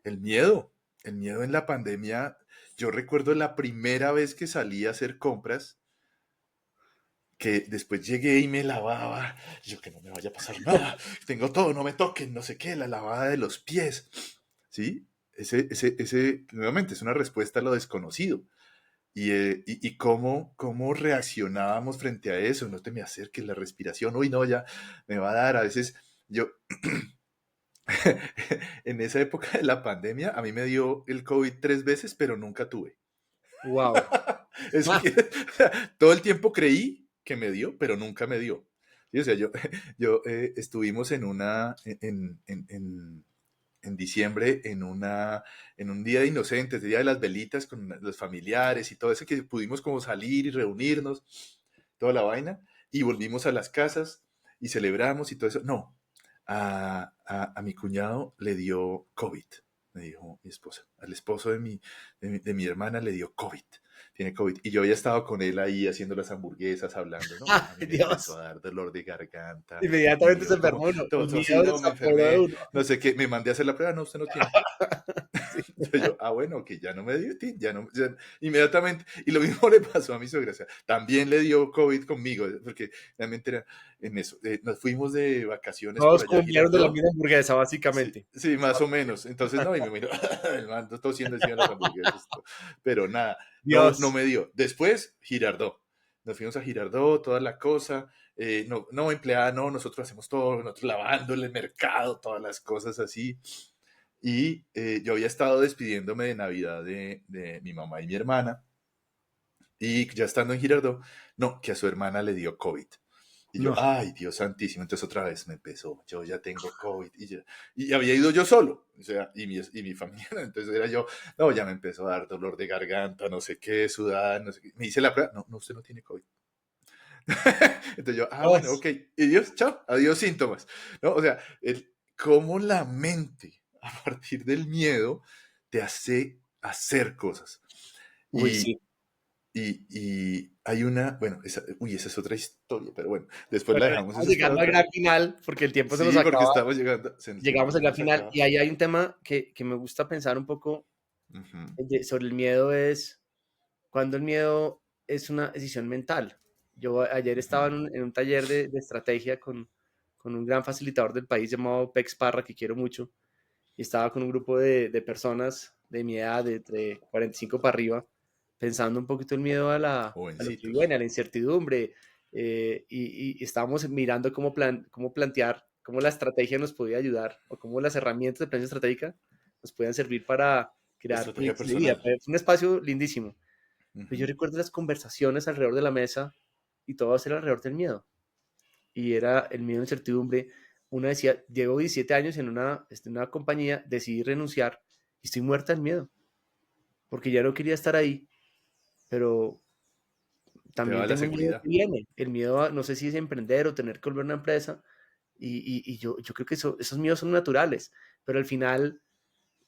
A: el miedo, el miedo en la pandemia, yo recuerdo la primera vez que salí a hacer compras, que después llegué y me lavaba, yo que no me vaya a pasar nada, tengo todo, no me toquen, no sé qué, la lavada de los pies, ¿sí? Nuevamente, es una respuesta a lo desconocido. Y cómo reaccionábamos frente a eso, no te me acerques, la respiración, uy, no, ya me va a dar, a veces yo, en esa época de la pandemia, a mí me dio el COVID 3 veces, pero nunca tuve.
C: Wow.
A: Eso quiere, o sea, todo el tiempo creí que me dio, pero nunca me dio. Sí, o sea, estuvimos en diciembre en un día de inocentes, día de las velitas con los familiares y todo eso, que pudimos como salir y reunirnos, toda la vaina, y volvimos a las casas y celebramos y todo eso. No, a mi cuñado le dio COVID, me dijo mi esposa. Al esposo de mi hermana le dio COVID. Tiene COVID. Y yo había estado con él ahí haciendo las hamburguesas, hablando, ¿no? A mí
C: Ay,
A: me empezó
C: Dios.
A: a dar dolor de garganta, me
C: Inmediatamente se
A: dio todo,
C: enfermó uno.
A: todo,
C: El
A: todo así,
C: miedo
A: no,
C: se
A: me
C: apoderó de
A: enfermé,
C: uno.
A: no sé qué, me mandé a hacer la prueba, no, usted no tiene.
C: Sí.
A: Entonces yo, bueno, que ya no me dio, ya no, inmediatamente, y lo mismo le pasó a mi suegra, o sea, también le dio COVID conmigo, porque realmente era en eso. Nos fuimos de vacaciones por
C: Todos
A: allá a
C: comieron de la
A: Girardot,
C: misma hamburguesa,
A: sí,
C: básicamente.
A: sí, más o menos, entonces no, y me miró, el man tosiendo encima de las hamburguesas, pero nada, no
C: Dios.
A: me dio. Después, Girardot, nos fuimos a Girardot, toda la cosa, no, empleada, no, nosotros hacemos todo, nosotros lavándole el mercado, todas las cosas así, y yo había estado despidiéndome de Navidad de mi mamá y mi hermana. Y ya estando en Girardot, no, que a su hermana le dio COVID. Y yo,
C: No.
A: ay, Dios santísimo. Entonces otra vez me empezó, yo ya tengo COVID. Y había ido yo solo, o sea, y mi familia. Entonces era yo, no, ya me empezó a dar dolor de garganta, no sé qué, sudar, no sé qué. Me hice la prueba, no, no, usted no tiene COVID. Entonces yo, bueno,
C: Dios.
A: ok. Y Dios, chao, adiós síntomas. ¿No? O sea, cómo la mente, a partir del miedo, te hace hacer cosas.
C: Uy,
A: Y,
C: sí.
A: y hay una, bueno, esa es otra historia, pero bueno, después la
C: Bueno,
A: dejamos,
C: estamos
A: esa es para
C: llegando al
A: otra.
C: gran final porque el tiempo se nos
A: Sí, porque
C: acaba.
A: estamos llegando, el
C: Llegamos al
A: tiempo
C: gran
A: se
C: final
A: acaba.
C: y ahí hay un tema que me gusta pensar un poco
A: Ujú,
C: sobre el miedo es cuando el miedo es una decisión mental. Yo ayer estaba
A: ujú.
C: en un taller de estrategia con un gran facilitador del país llamado Pex Parra, que quiero mucho, y estaba con un grupo de personas de mi edad, de entre 45 para arriba, pensando un poquito el miedo a lo que
A: Jovencitos.
C: viene, a la incertidumbre, y estábamos mirando cómo plantear, cómo la estrategia nos podía ayudar, o cómo las herramientas de planeación estratégica nos podían servir para crear
A: Estrategia
C: proyectos de vida.
A: personal.
C: Fue un espacio lindísimo. Pero yo
A: Ujú.
C: recuerdo las conversaciones alrededor de la mesa y todo era alrededor del miedo. Y era el miedo a la incertidumbre. Una decía, llevo 17 años en una compañía, decidí renunciar y estoy muerta del miedo, porque ya no quería estar ahí, pero
A: Te
C: también
A: va la
C: tengo miedo
A: seguridad.
C: que viene. El miedo a, no sé si es emprender o tener que volver a una empresa. Y yo creo que esos miedos son naturales, pero al final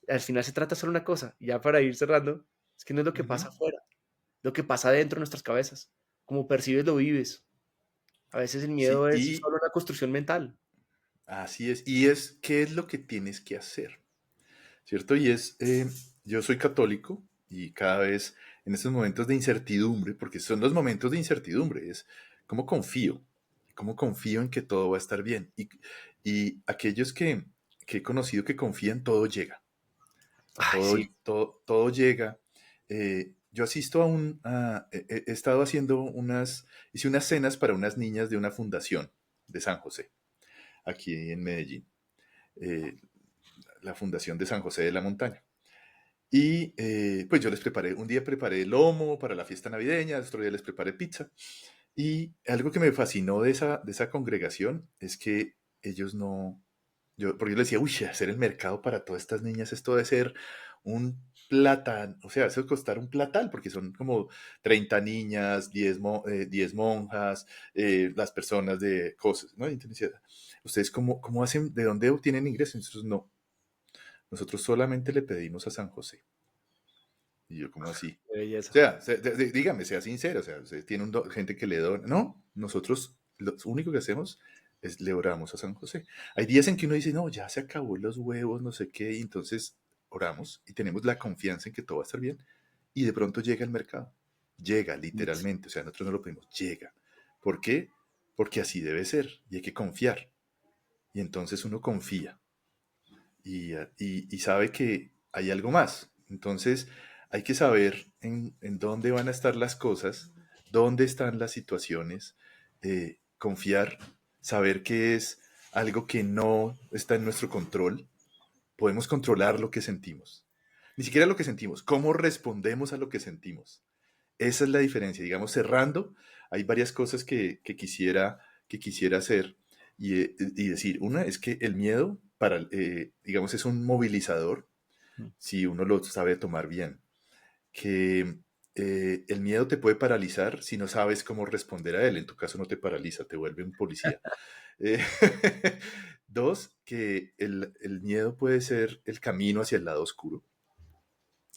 C: se trata solo una cosa, y ya para ir cerrando, es que no es lo que
A: Ujú.
C: pasa afuera, lo que pasa dentro de nuestras cabezas. Como percibes, lo vives. A veces el
A: Sí,
C: miedo es
A: y
C: solo una construcción mental.
A: así es. Y es, ¿qué es lo que tienes que hacer? ¿Cierto? Y es, yo soy católico y cada vez en estos momentos de incertidumbre, porque son los momentos de incertidumbre, es cómo confío en que todo va a estar bien. Y aquellos que he conocido que confían, todo llega,
C: Ay, sí.
A: todo llega. Yo asisto he estado haciendo hice unas cenas para unas niñas de una fundación de San José, aquí en Medellín, eh, la Fundación de San José de la Montaña. Y pues yo les preparé, un día preparé lomo para la fiesta navideña, otro día les preparé pizza. Y algo que me fascinó de esa congregación es que ellos no, porque yo les decía, uy, hacer el mercado para todas estas niñas, esto debe ser un platán, o sea, eso debe costar un platal, porque son como 30 niñas, 10 monjas, las personas de cosas, ¿no? Y entonces, ¿ustedes cómo hacen, de dónde obtienen ingresos? Nosotros no, nosotros solamente le pedimos a San José. Y yo, ¿cómo así?
C: Qué
A: O
C: belleza.
A: sea, dígame, sea sincero, o sea, usted tiene gente que le dona. No, nosotros lo único que hacemos es le oramos a San José. Hay días en que uno dice, no, ya se acabó los huevos, no sé qué, y entonces oramos y tenemos la confianza en que todo va a estar bien. Y de pronto llega el mercado. Llega, literalmente, o sea, nosotros no lo pedimos, llega. ¿Por qué? Porque así debe ser y hay que confiar. Y entonces uno confía y sabe que hay algo más. Entonces hay que saber en dónde van a estar las cosas, dónde están las situaciones, confiar, saber que es algo que no está en nuestro control. Podemos controlar lo que sentimos. Ni siquiera lo que sentimos, cómo respondemos a lo que sentimos. Esa es la diferencia. Digamos, cerrando, hay varias cosas que quisiera hacer y decir. Una es que el miedo, digamos, es un movilizador si uno lo sabe tomar bien. Que el miedo te puede paralizar si no sabes cómo responder a él. En tu caso no te paraliza, te vuelve un policía. Eh, Dos, que el miedo puede ser el camino hacia el lado oscuro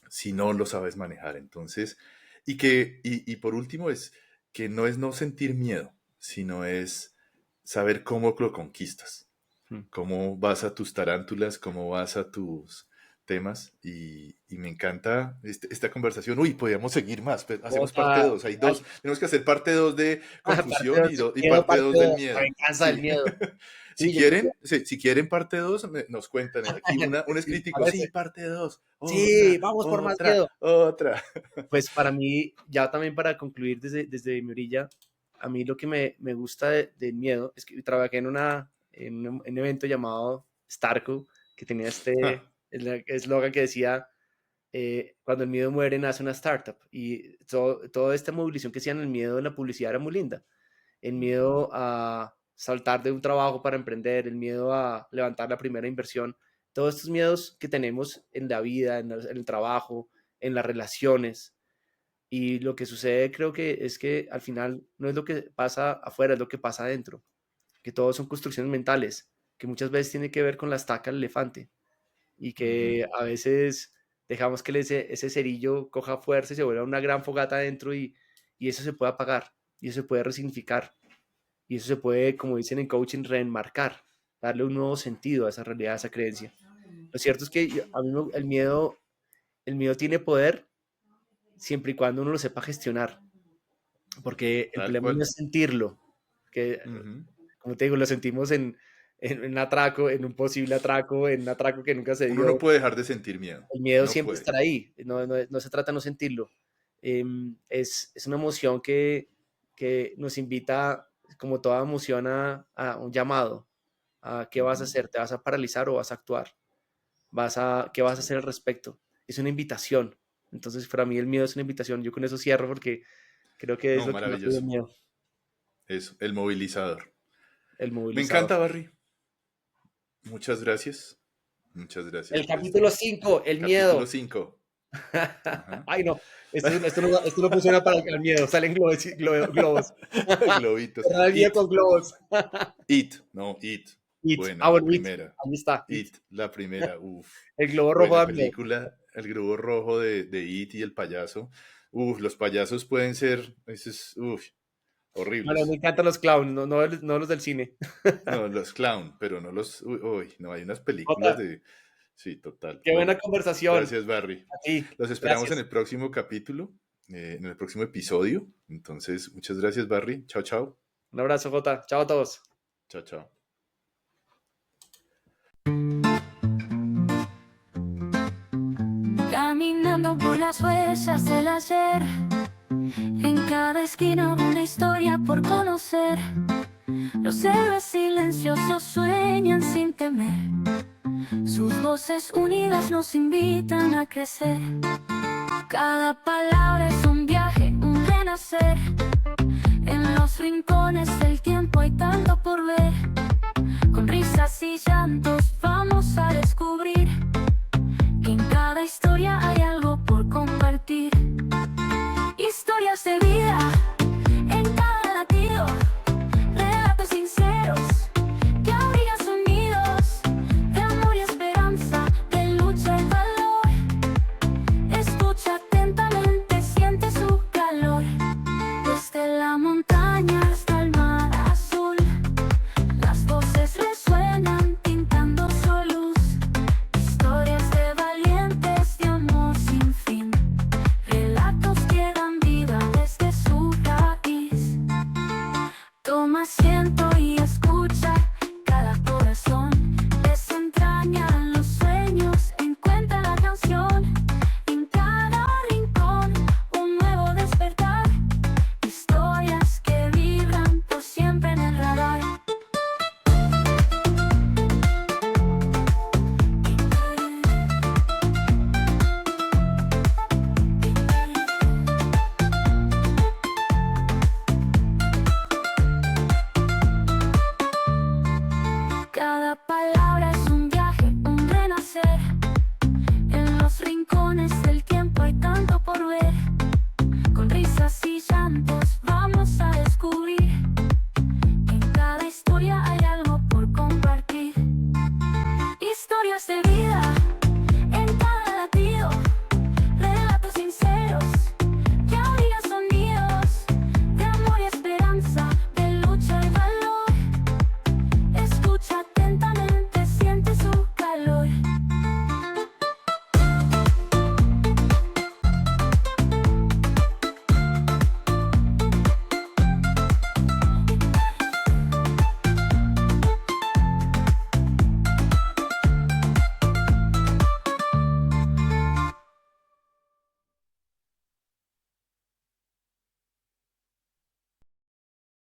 A: si no lo sabes manejar. Entonces, y por último es que no es no sentir miedo, sino es saber cómo lo conquistas,
C: Mm.
A: cómo vas a tus tarántulas, cómo vas a tus temas y me encanta esta conversación. Uy, podríamos seguir más, pues, hacemos parte
C: Otra,
A: 2. Hay dos, tenemos que hacer parte 2 de
C: parte
A: confusión
C: 2,
A: y
C: miedo,
A: parte
C: parte
A: 2 del
C: 2, la
A: miedo.
C: venganza del
A: Sí.
C: miedo.
A: Si
C: Sí, yo creo
A: quieren, si quieren parte 2 nos cuentan. Aquí un
C: que sí,
A: escritico, sí,
C: parece.
A: parte 2
C: Sí,
A: otra,
C: vamos por más
A: otra,
C: miedo.
A: otra.
C: Pues para mí, ya también para concluir desde mi orilla, a mí lo que me gusta del miedo es que trabajé en un evento llamado Starco, que tenía este eslogan que decía, cuando el miedo muere, nace una startup. Y toda esta movilización que hacían el miedo en la publicidad era muy linda. El
A: Ujú.
C: miedo a saltar de un trabajo para emprender, el miedo a levantar la primera inversión, todos estos miedos que tenemos en la vida, en el trabajo, en las relaciones. Y lo que sucede creo que es que al final no es lo que pasa afuera, es lo que pasa adentro, que todos son construcciones mentales, que muchas veces tiene que ver con la estaca del elefante y
A: Ujú.
C: que a veces dejamos que ese cerillo coja fuerza y se vuelva una gran fogata adentro y eso se puede apagar, y eso se puede resignificar, y eso se puede, como dicen en coaching, reenmarcar, darle un nuevo sentido a esa realidad, a esa creencia. Lo cierto es que a mí el miedo tiene poder siempre y cuando uno lo sepa gestionar, porque el
A: Tal
C: problema no
A: cual.
C: es sentirlo, que,
A: Ujú.
C: como te digo, lo sentimos en un atraco, en un posible atraco, en un atraco que nunca se
A: Uno no
C: dio.
A: puede dejar de sentir miedo.
C: El miedo
A: No
C: siempre
A: puede.
C: estará ahí, no se trata de no sentirlo. Es una emoción que nos invita, como toda emoción, a un llamado, a qué vas a
A: Ujú.
C: hacer, te vas a paralizar o vas a actuar, qué vas a
A: Sí.
C: hacer al respecto. Es una invitación. Entonces, para mí el miedo es una invitación. Yo con eso cierro porque creo que es
A: No,
C: lo que más me da
A: maravilloso.
C: miedo,
A: Eso, el movilizador.
C: el
A: Me
C: movilizador.
A: encanta, Barry. Muchas gracias. Muchas gracias
C: El
A: por
C: capítulo
A: este
C: 5, el
A: capítulo
C: miedo.
A: 5. Ajá.
C: Ay, no, esto no funciona para el miedo, salen globos.
A: Globitos.
C: Cerrar el miedo
A: It.
C: con globos.
A: It. No, It. Buena,
C: Bueno,
A: la primera.
C: ahí está, It.
A: It, la primera. Uf.
C: El globo rojo
A: Buena
C: da miedo.
A: película. El globo rojo de It y el payaso. Uf, los payasos pueden ser, uf,
C: Bueno, me
A: horribles.
C: encantan los clowns, no los del cine.
A: No, los clown, pero no los, uy, no, hay unas películas
C: Jota,
A: de, sí, total.
C: qué buena
A: Bueno,
C: conversación.
A: gracias, Barry.
C: A ti,
A: Los esperamos en
C: gracias.
A: el próximo capítulo, en el próximo episodio. Entonces, muchas gracias, Barry. Chao, chao.
C: Un abrazo, Jota. Chao a todos.
A: Chao, chao.
B: Caminando por las huellas del ayer, en cada esquina una historia por conocer. Los héroes silenciosos sueñan sin temer. Sus voces unidas nos invitan a crecer. Cada palabra es un viaje, un renacer. En los rincones del tiempo hay tanto por ver. Con risas y llantos vamos a descubrir